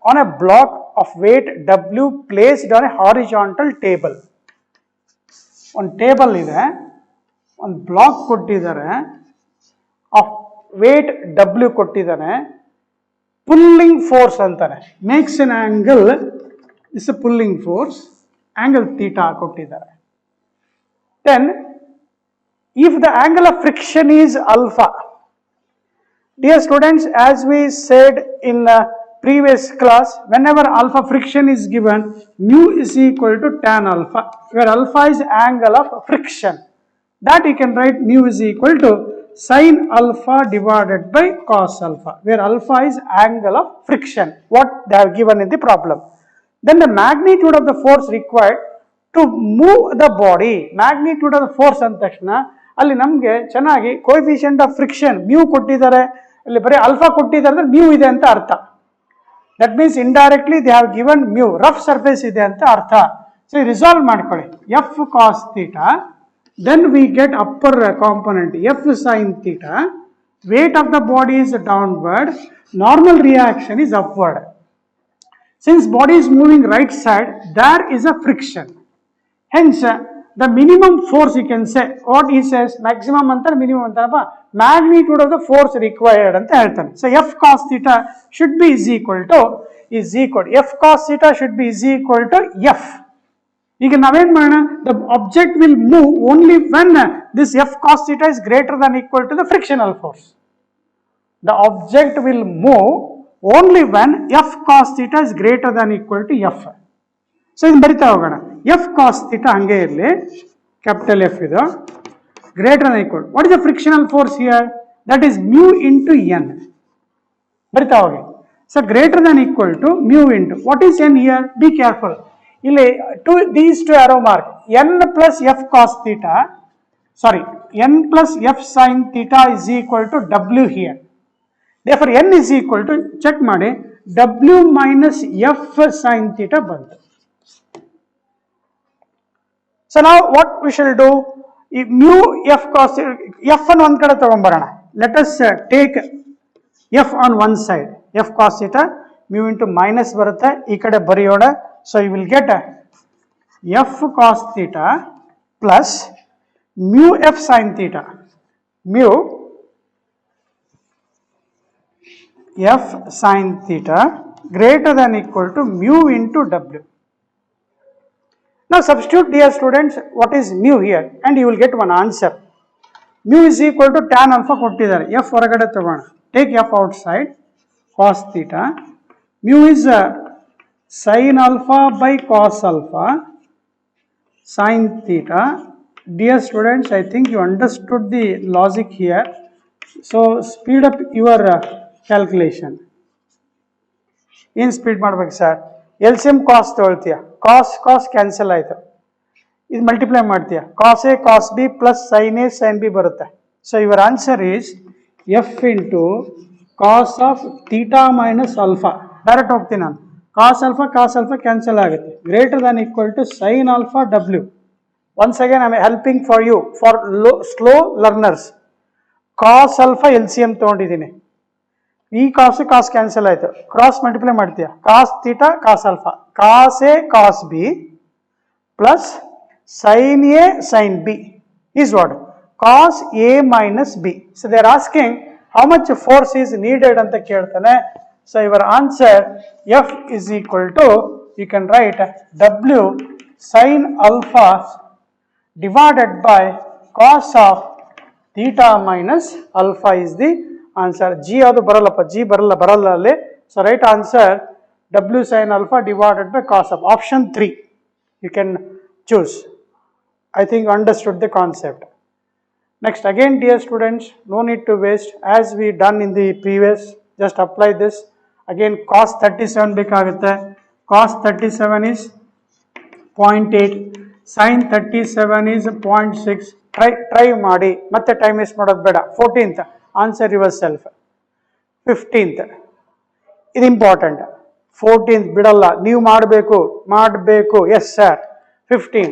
on a block of weight W placed on a horizontal table. ಒಂದು table ಇದೆ, ಒಂದು block ಕೊಟ್ಟಿದ್ದಾರೆ, of wait W ಕೊಟ್ಟಿದ್ದಾನೆ, pulling force ಅಂತಾನೆ, makes N angle, this is a pulling force, angle theta ಕೊಟ್ಟಿದ್ದಾರೆ. Then if the angle of friction is alpha, dear students, as we said in previous class, whenever alpha friction is given, mu is equal to tan alpha, where alpha is angle of friction, that you can write mu is equal to sin alpha divided by cos alpha, where alpha is angle of friction, what they have given in the problem. then the magnitude of the force required to move the body, magnitude of the force ಅಂದ ತಕ್ಷಣ ಅಲ್ಲಿ ನಮಗೆ ಚೆನ್ನಾಗಿ coefficient of friction mu ಕೊಟ್ಟಿದ್ದಾರೆ, ಅಲ್ಲಿ ಬರೀ alpha ಕೊಟ್ಟಿದ್ದಾರೆ ಅಂದ್ರೆ ಮ್ಯೂ ಇದೆ ಅಂತ ಅರ್ಥ. That means indirectly they have given mu, rough surface ಇದೆ ಅಂತ ಅರ್ಥ. ಸೊ ರಿಸಾಲ್ವ್ ಮಾಡ್ಕೊಳ್ಳಿ, F cos theta, then we get upper component f sin theta, weight of the body is downward, normal reaction is upward. Since body is moving right side, there is a friction. Hence, the minimum force, you can say, what he says, maximum anta minimum anta, magnitude of the force required anta ಹೇಳ್ತಾನೆ. So f cos theta should be is equal to f cos theta should be is equal to f. ಈಗ ನಾವೇನ್ ಮಾಡೋಣ, the object will move only when this f cos theta is greater than equal to the frictional force. The object will move only when f cos theta is greater than equal to f. So ಇದು ಬರಿತಾ ಹೋಗೋಣ, f cos theta ಹಂಗೆ ಇರಲಿ, capital F ಇದು greater than equal. What is the frictional force here? That is mu into n. ಬರಿತಾ ಹೋಗಿ. So greater than equal to mu into, what is n here? Be careful. ಇಲ್ಲಿ these two arrow mark, n plus f cos theta, sorry, n plus f sin theta is equal to w here. Therefore n is equal to, check ಮಾಡಿ, w minus f sin theta ಬಂತು. So now what we shall do, mu f cos f ಅನ್ನು ಒಂದು ಕಡೆ ತಗೊಂಡ್ಬರೋಣ. Let us take f on one side, f cos theta mu into minus ಬರುತ್ತೆ, ಈ ಕಡೆ ಬರೆಯೋಣ. So you will get f cos theta plus mu f sin theta, mu f sin theta greater than equal to mu into w. Now substitute, dear students, what is mu here and you will get one answer. Mu is equal to tan alpha ಕೊಟ್ಟಿದ್ದಾರೆ, f ಹೊರಗಡೆ ತಗೋಣ, take f outside, cos theta, mu is sin alpha by cos alpha sin theta. Dear students, I think you understood the logic here, so speed up your calculation. In speed ಮಾಡಬೇಕು sir, LCM cos ತಗೊಳ್ತೀಯ, cos cancel ಆಯಿತು, ಇದು multiply ಮಾಡ್ತೀಯ, cos A cos B plus sin A sin B ಬರುತ್ತೆ. So your answer is f into cos of theta minus alpha. Direct ಹೋಗ್ತೀನಿ ನಾನು, cos alpha cancel ಆಗುತ್ತೆ, greater than equal to sin alpha w. Once again I am helping for you, for slow learners. Cos alpha LCM ತಗೊಂಡಿದ್ದೀನಿ, ಈ cos cancel ಆಯಿತು, cross multiply ಮಾಡ್ತೀಯ, cos theta cos alpha, cos A cos B plus sin A sin B is what? Cos A minus B. So they are asking how much force is needed ಅಂತ ಕೇಳ್ತಾನೆ. So your answer f is equal to, you can write w sin alpha divided by cos of theta minus alpha is the answer. G ಅದು ಬರಲ್ಲಪ್ಪ, G ಬರಲ್ಲ ಅಲ್ಲಿ. So right answer w sin alpha divided by cos of, option 3 you can choose. I think you understood the concept. Next, again dear students, no need to waste, as we done in the previous, just apply this. Again cos 37 ಬೇಕಾಗುತ್ತೆ, cos 37 is 0.8, sin 37 is 0.6. try ಮಾಡಿ, ಮತ್ತೆ time waste ಮಾಡೋದು ಬೇಡ. 14th answer your self. 15th ಇದು important, 14th ಬಿಡಲ್ಲ, ನೀವು ಮಾಡಬೇಕು. Yes sir. 15,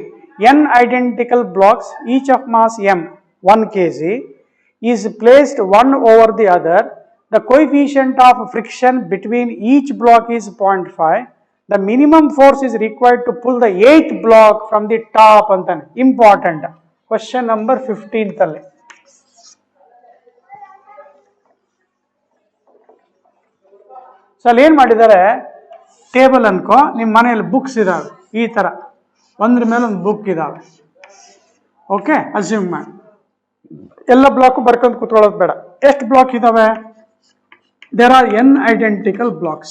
n identical blocks each of mass m 1 kg is placed one over the other. The coefficient of friction between each block is 0.5. The minimum force is required to pull the 8th block from the top ಅಂತಾನೆ. Important question number 15th ಅಲ್ಲಿ. So ಅಲ್ಲಿ ಏನು ಮಾಡಿದ್ದಾರೆ, table ಅನ್ಕೋ, ನಿಮ್ಮ ಮನೆಯಲ್ಲಿ books ಇದಾವೆ, ಈ ಥರ ಒಂದ್ರ ಮೇಲೆ ಒಂದು ಬುಕ್ ಇದಾವೆ, ಓಕೆ, ಅಸ್ಯೂಮ್ ಮಾಡಿ. ಎಲ್ಲ ಬ್ಲಾಕು ಬರ್ಕೊಂಡು ಕೂತ್ಕೊಳ್ಳೋದು ಬೇಡ. ಎಷ್ಟು ಬ್ಲಾಕ್ ಇದಾವೆ? There are n identical blocks.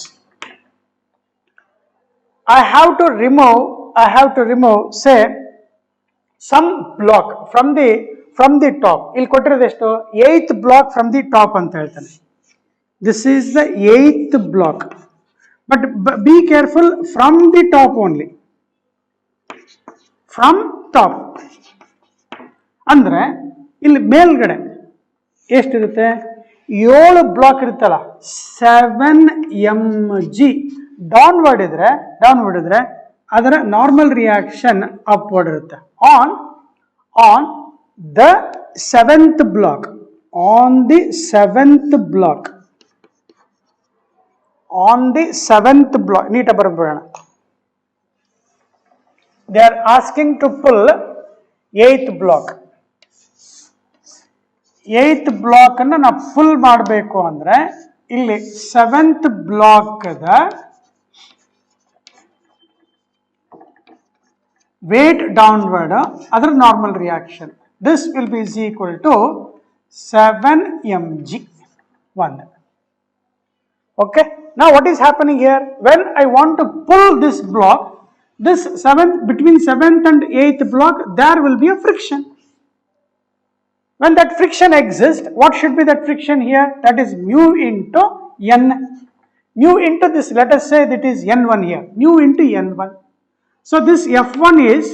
I have to remove say some block from the top. ಇಲ್ಲಿ ಕೊಟ್ಟಿರೋದು ಎಷ್ಟು? 8th block from the top ಅಂತ ಹೇಳ್ತಾನೆ. This is the 8th block. but be careful from the top only. From top ಅಂದ್ರೆ ಇಲ್ಲಿ ಮೇಲ್ಗಡೆ ಎಷ್ಟಿರುತ್ತೆ, 7 block ಇರುತ್ತಲ್ಲ, 7 mg. ಡೌನ್ವರ್ಡ್ ಇದ್ರೆ ಅದರ ನಾರ್ಮಲ್ ರಿಯಾಕ್ಷನ್ ಅಪ್ವರ್ಡ್ ಇರುತ್ತೆ. On the 7th block, on the 7th block, neat barabana. They are asking to pull 8th block. 8th block ಅನ್ನು ನಾವು ಫುಲ್ ಮಾಡಬೇಕು ಅಂದ್ರೆ ಇಲ್ಲಿ 7th block the weight downward, other normal reaction. This will be is equal to 7 mg. 1. Okay. Now what is happening here? When I want to pull this block, this 7th, between 7th and 8th block, there will be a friction. When that friction exists, what should be that friction here? That is mu into n. Mu into this, let us say that is n1 here. Mu into n1. So this F1 is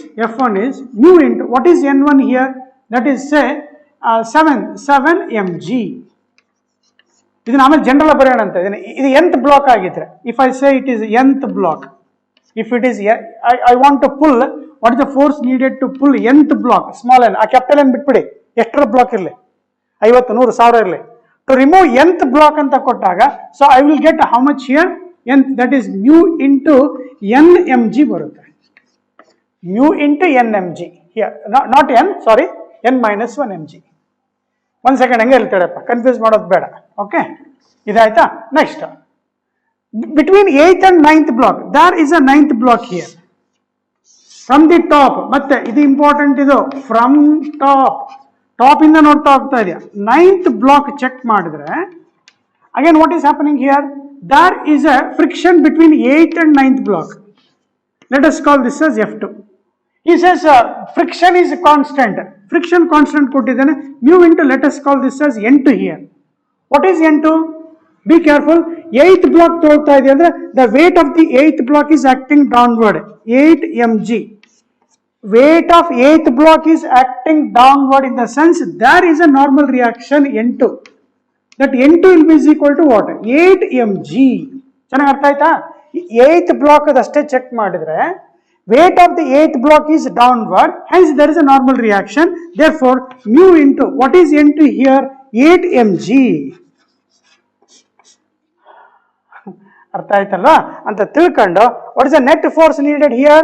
mu into, what is n1 here? That is say 7 mg. ಇದು ಆಮೇಲೆ general ಬರೆಯೋಣ ಅಂತ ಇದ್ದೀನಿ. ಇದು nth block ಆಗಿದ್ರೆ, if I say it is nth block, if it is I want to pull, what is the force needed to pull nth block, small n, ಆ capital n ಬಿಟ್ಬಿಡಿ, ಎಷ್ಟರ ಬ್ಲಾಕ್ ಇರಲಿ, 50, 100, 1000 ಇರಲಿ, ಟು ರಿಮೂವ್ nth ಬ್ಲಾಕ್ ಅಂತ ಕೊಟ್ಟಾಗ, so I will get how much here, n, that is mu into n mg ಬರುತ್ತೆ. mu into n mg here, not n, sorry, n minus 1 mg. 1 second ಹಂಗೆ ಹೇಳ್ತಾಳಪ್ಪ, confuse ಮಾಡೋದು ಬೇಡ. Okay, ಇದಾಯ್ತಾ? Next, between 8th and 9th block, there is a 9th block here. From the top, ಮತ್ತೆ ಇದು important, ಇದು from top ಇಂದ ನೋಡ್ತಾ ಹೋಗ್ತಾ ಇದೆಯಾ, 9th ಬ್ಲಾಕ್ ಚೆಕ್ ಮಾಡಿದ್ರೆ, again what is happening here, there is a friction between 8th and 9th block. Let us call this as F2. He says friction is constant. Friction constant ಕೊಟ್ಟಿದ್ದಾನೆ. Mu into, let us call this as N2 here. What is N2? Be careful. 8th block ತೋಳ್ತಾ ಇದೆ ಅಂದ್ರೆ the weight of the 8th block is acting downward. 8 mg. Weight of 8th block is acting downward in the sense there is a normal reaction N2. That N2 will be equal to what? 8 mg. ಚೆನ್ನಾಗಿ ಅರ್ಥ ಆಯ್ತಾ? 8th block ಅದಷ್ಟೇ check ಮಾಡಿದ್ರೆ weight of the 8th block is downward, hence there is a normal reaction. Therefore, mu into, what is N2 here? 8 mg. ಅರ್ಥ ಆಯ್ತಲ್ವಾ ಅಂತ ತಿಳ್ಕೊಂಡು, what is the net force needed here?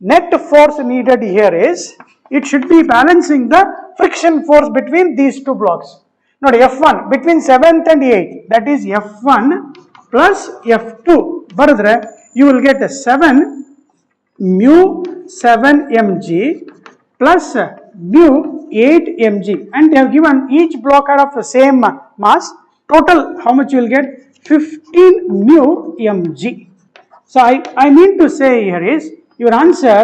Net force needed here is, it should be balancing the friction force between these two blocks. ನೋಡಿ, F1 between 7th and 8th, that is F1 plus F2 ಬರೆದ್ರೆ you will get 7 mu 7 mg plus mu 8 mg, and they have given each block are of the same mass. Total how much you will get? 15 mu mg. So I mean to say here is, your answer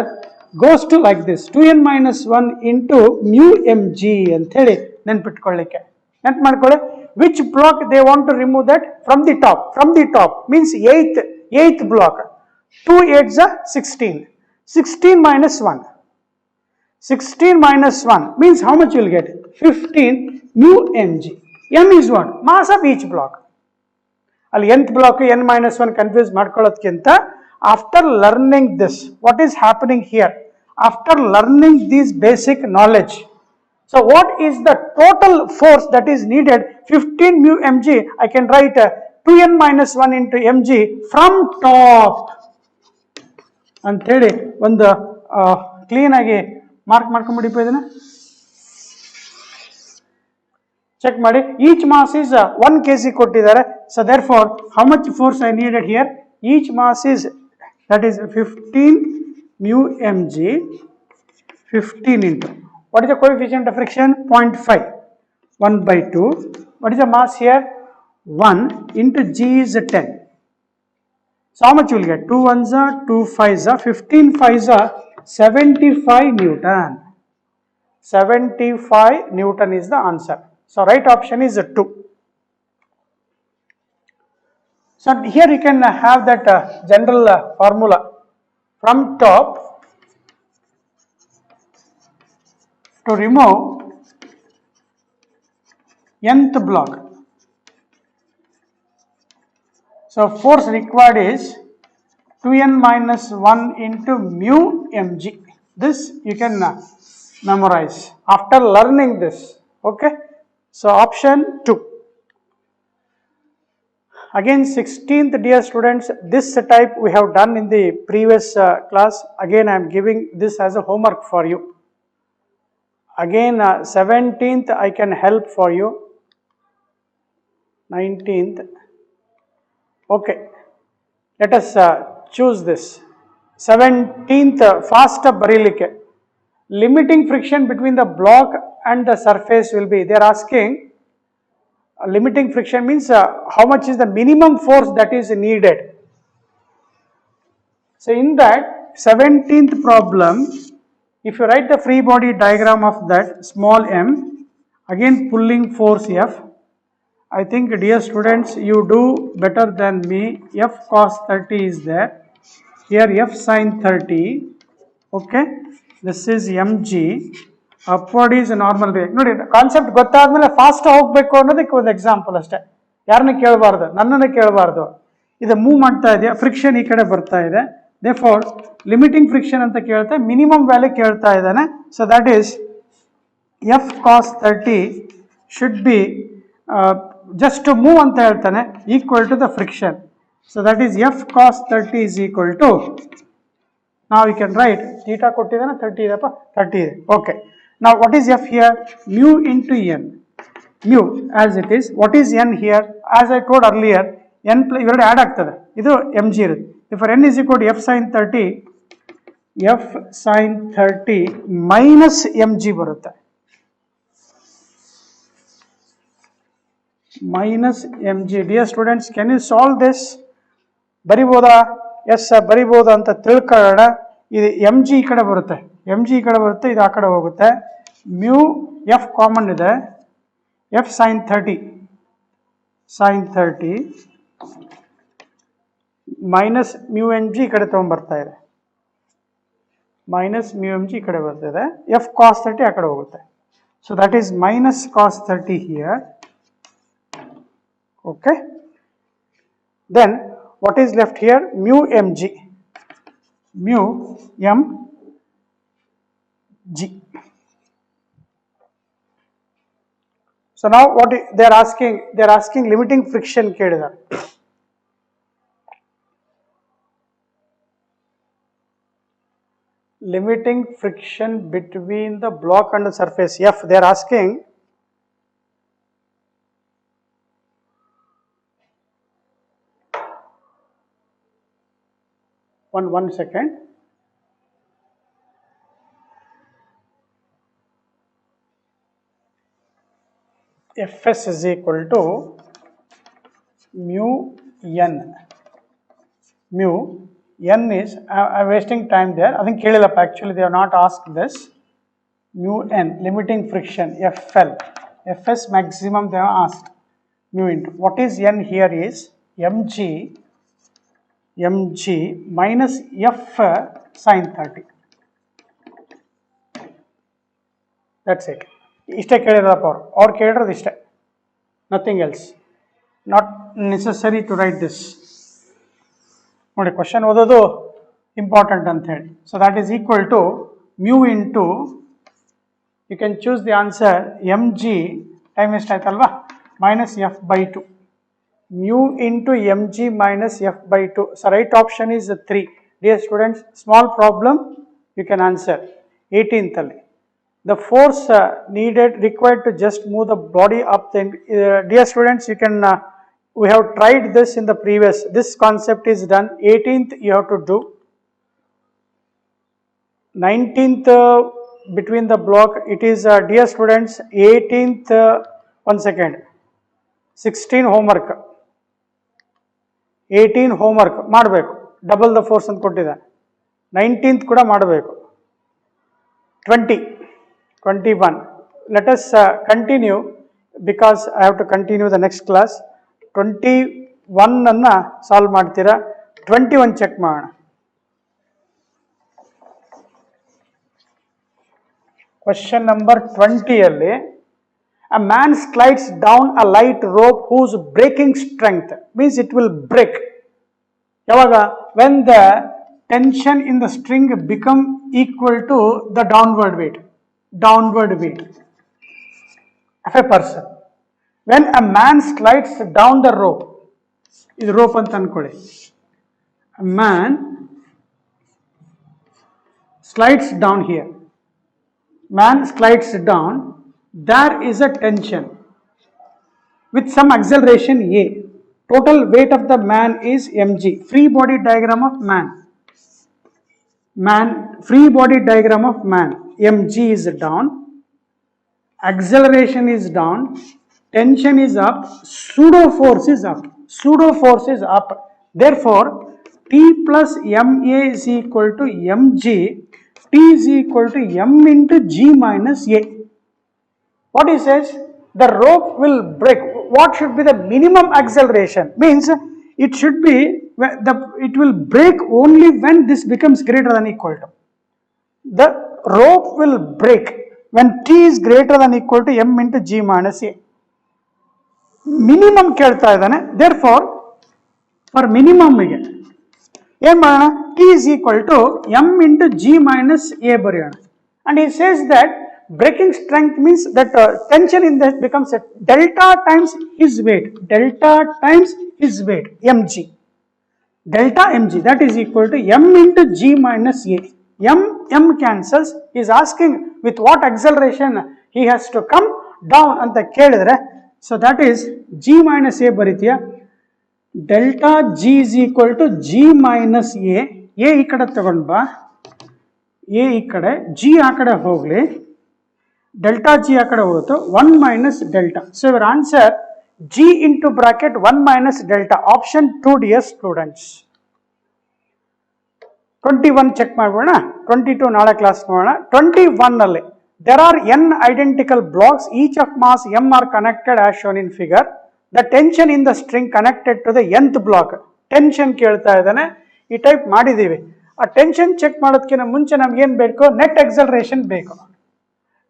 goes to like this, 2n minus 1 into mu mg ಅಂತ ಹೇಳಿ ನೆನ್ಪಿಟ್ಕೊಳ್ಳಿಕ್ಕೆ. ನೆನ್ಪು ಮಾಡ್ಕೊಳ್ಳಿ, which block they want to remove that? From the top means 8th block. 2 8s are 16. 16 minus 1. 16 minus 1 means how much you will get? 15 mu mg. M is what? Mass of each block. ಅಲ್ಲಿ nth block n minus 1 confuse ಮಾಡ್ಕೊಳ್ಳೋದಕ್ಕಿಂತ, after learning this, what is happening here? After learning this basic knowledge, so what is the total force that is needed? 15 mu mg. I can write 2n minus 1 into mg from top ಅಂತ ಹೇಳಿ ಒಂದು clean ಆಗಿ mark ಮಾಡ್ಕೊಂಡ್ಬಿಡಿಪ್ಪ. ಇದನ್ನ check ಮಾಡಿ. Each mass is 1 kg ಕೊಟ್ಟಿದ್ದಾರೆ. So therefore how much force I needed here? Each mass is, that is 15 mu mg, 15 into, what is the coefficient of friction? 0.5, 1/2. What is the mass here? 1 into g is 10. So how much you will get? 2 1s are 2 5s are 15 5s are 75 Newton. 75 Newton is the answer. So right option is 2. So here you can have that general formula from top to remove nth block. So force required is 2n minus 1 into mu mg. This you can memorize after learning this. Okay. So option 2. Again 16th, dear students, this type we have done in the previous class. Again I am giving this as a homework for you. Again 17th I can help for you. 19th. Okay, let us choose this. 17th fast barilike. Limiting friction between the block and the surface will be, they are asking limiting friction means how much is the minimum force that is needed. So in that 17th problem, if you write the free body diagram of that small m, again pulling force F, I think dear students you do better than me. F cos 30 is there, here F sin 30, okay, this is mg, upward is normal reaction. ನೋಡಿ concept ಗೊತ್ತಾದ್ಮೇಲೆ fast ಹೋಗಬೇಕು ಅನ್ನೋದಕ್ಕೆ ಒಂದು example ಅಷ್ಟೇ, ಯಾರನ್ನ ಕೇಳಬಾರ್ದು, ನನ್ನನ್ನು ಕೇಳಬಾರ್ದು. ಇದು ಮೂವ್ ಮಾಡ್ತಾ ಇದೆಯಾ, ಫ್ರಿಕ್ಷನ್ ಈ ಕಡೆ ಬರ್ತಾ ಇದೆ, ದೇರ್ಫೋರ್ ಲಿಮಿಟಿಂಗ್ ಫ್ರಿಕ್ಷನ್ ಅಂತ ಕೇಳ್ತಾ ಮಿನಿಮಮ್ ವ್ಯಾಲ್ಯೂ ಕೇಳ್ತಾ ಇದ್ದಾನೆ. So that is F cos 30 should be just to move ಅಂತ ಹೇಳ್ತಾನೆ equal to the friction. So that is F cos 30 is equal to, now you can write theta ಕೊಟ್ಟಿದ್ದಾನೆ 30 ಇದೆಪ್ಪ 30 ಇದೆ. Okay, now what is F here? Mu into n. Mu as it is. What is n here? As I told earlier, n ಇವೆರಡು add ಆಗ್ತದೆ, ಇದು mg ಇರುತ್ತೆ. If n is equal to F sin 30, F sin 30 minus mg ಬರುತ್ತೆ, minus mg. Dear students, can you solve this? ಬರಿಬೋದಾ? Yes ಬರಿಬೋದಾ ಅಂತ ತಿಳ್ಕೊಳ್ಳೋಣ. ಇದು mg ಈ ಕಡೆ ಬರುತ್ತೆ, mg ಈ ಕಡೆ ಬರುತ್ತೆ, ಇದು ಆ ಕಡೆ ಹೋಗುತ್ತೆ. ಮ್ಯೂ f ಕಾಮನ್ ಇದೆ, f sin 30 minus mu mg ಈ ಕಡೆ ತೊಗೊಂಡ್ಬರ್ತಾ ಇದೆ, ಮೈನಸ್ ಮ್ಯೂ mg ಈ ಕಡೆ ಬರ್ತಿದೆ, f cos 30 ಆ ಕಡೆ ಹೋಗುತ್ತೆ. So that is minus cos 30 here. Okay, then what is left here? Mu mg, mu mg. So now what they are asking limiting friction ಕೇಳಿದ್ದಾರೆ. Limiting friction between the block and the surface F, they are asking one second. Fs is equal to mu n. Mu n is, I'm wasting time there. I think Kelilappa, actually they have not asked this. Mu n, limiting friction, Fl. Fs maximum they have asked. Mu into, what is n here is mg minus F sin 30. That's it. ಇಷ್ಟೇ ಕೇಳಿರಪ್ಪ ಅವ್ರು ಕೇಳಿರೋದು ಇಷ್ಟೇ, nothing else. Not necessary to write this. ನೋಡಿ question ಓದೋದು important ಅಂತ ಹೇಳಿ. So that is equal to mu into, you can choose the answer mg, time ಎಷ್ಟಾಯ್ತಲ್ವಾ, minus f by 2. Mu into mg minus f by 2. So right option is 3. Dear students, small problem you can answer. 18th ಅಲ್ಲಿ, the force needed required to just move the body up. Then dear students, you can we have tried this in the previous, this concept is done. 18th you have to do. 19th between the block it is dear students. 18th 1 second, 16 homework, 18 homework ಮಾಡಬೇಕು, double the force ಅಂತ ಕೊಟ್ಟಿದ್ದಾನೆ. 19th ಕೂಡ ಮಾಡಬೇಕು. 20, 21. Let us continue because I have to continue the next class. 21 1 ಅನ್ನ solve ಮಾಡ್ತೀರಾ. 21 check ಮಾಡೋಣ. Question number 20 ಅಲ್ಲಿ a man slides down a light rope whose breaking strength means it will break. ಯಾವಾಗ? when the tension in the string become equal to the downward weight of a person. when a man slides down the rope, ಇದು rope ಅಂತ ಅನ್ಕೊಳ್ಳಿ. a man slides down here. Man slides down, there is a tension with some acceleration A. Total weight of the man is mg. Free body diagram of man. Free body diagram of man. mg is down, acceleration is down, tension is up, pseudo force is up. Therefore, T plus ma is equal to mg. T is equal to m into g minus a. What he says? The rope will break. What should be the minimum acceleration? Means it should be, it will break only when this becomes greater than equal to. The rope will break when t is greater than equal to m into g minus a. Minimum ಕೇಳ್ತಾ ಇದ್ದಾನೆ. Therefore, for minimum ಗೆ ಏನ್ ಮಾಡೋಣ? t is equal to m into g minus a ಬರೆಯೋಣ. And he says that breaking strength means that tension in that becomes a delta times his weight. mg. Delta mg, that is equal to m into g minus a. m cancels. He is asking with what acceleration he has to come down ಅಂತ ಕೇಳಿದ್ರೆ, so that is g minus a ಬರೀತೀಯ. delta g is equal to g minus a. a ಈ ಕಡೆ ತಗೊಂಡ್ ಬಾ, a ಈ ಕಡೆ, g ಆ ಕಡೆ ಹೋಗ್ಲಿ, delta g ಆ ಕಡೆ ಹೋಗುತ್ತೆ, 1 minus delta. So your answer g into bracket 1 minus delta. Option 2 dear students. 21 check ಮಾಡೋಣ. 22 ನಾಳೆ ಕ್ಲಾಸ್ ಮಾಡೋಣ. 21 ಅಲ್ಲಿ there are n identical blocks, each of mass m are connected as shown in figure. The tension in the string connected to the nth block. Tension ಕೇಳ್ತಾ ಇದ್ದಾನೆ. ಈ type ಮಾಡಿದ್ದೀವಿ. ಆ tension check ಮಾಡೋದಕ್ಕಿಂತ ಮುಂಚೆ ನಮ್ಗೆ ಏನು ಬೇಕು? ನೆಟ್ ಎಕ್ಸಲರೇಷನ್ ಬೇಕು.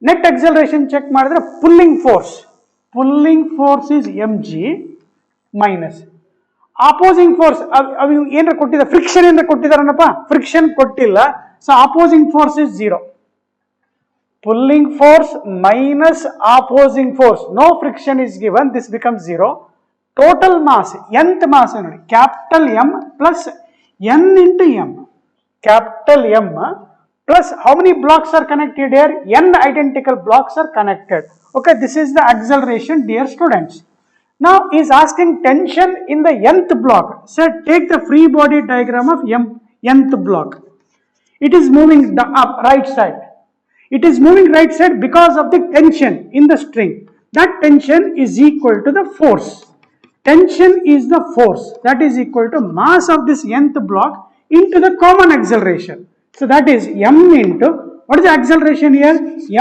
ನೆಟ್ ಎಕ್ಸಲರೇಷನ್ ಚೆಕ್ ಮಾಡಿದ್ರೆ pulling force is mg minus opposing force. ಅವು ಏನಾರ ಕೊಟ್ಟಿದ್ದಾರೆ? ಫ್ರಿಕ್ಷನ್ ಏನಾರ ಕೊಟ್ಟಿದಾರನಪ್ಪ? ಫ್ರಿಕ್ಷನ್ ಕೊಟ್ಟಿಲ್ಲ. So opposing force is 0. pulling force minus opposing force, no friction is given, this becomes 0. Total mass, nth mass, capital M plus n into m. Capital M plus how many blocks are connected here? N identical blocks are connected. Okay, this is the acceleration, dear students. Now he is asking tension in the nth block. So take the free body diagram of nth block. It is moving up right side. It is moving right side because of the tension in the string. That tension is equal to the force. Tension is the force. That is equal to mass of this nth block into the common acceleration. So that is m into, what is the acceleration here?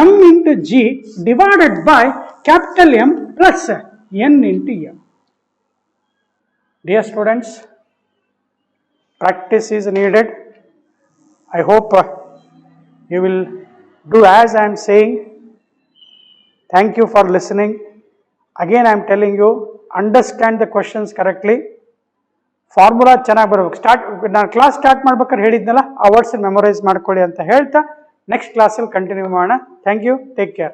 M into g divided by capital M plus n into m. Dear students, practice is needed. I hope you will do as I am saying. Thank you for listening. Again I am telling you, understand the questions correctly. Formula ಚೆನ್ನಾಗಿ ಬರಬೇಕು. ನಾನು class start ಮಾಡ್ಬೇಕಾದ್ರೆ ಹೇಳಿದ್ನಲ್ಲ, ಆ words memorise ಮಾಡ್ಕೊಳ್ಳಿ ಅಂತ ಹೇಳ್ತಾ next ಕ್ಲಾಸಲ್ಲಿ ಕಂಟಿನ್ಯೂ ಮಾಡೋಣ. Thank you, take care.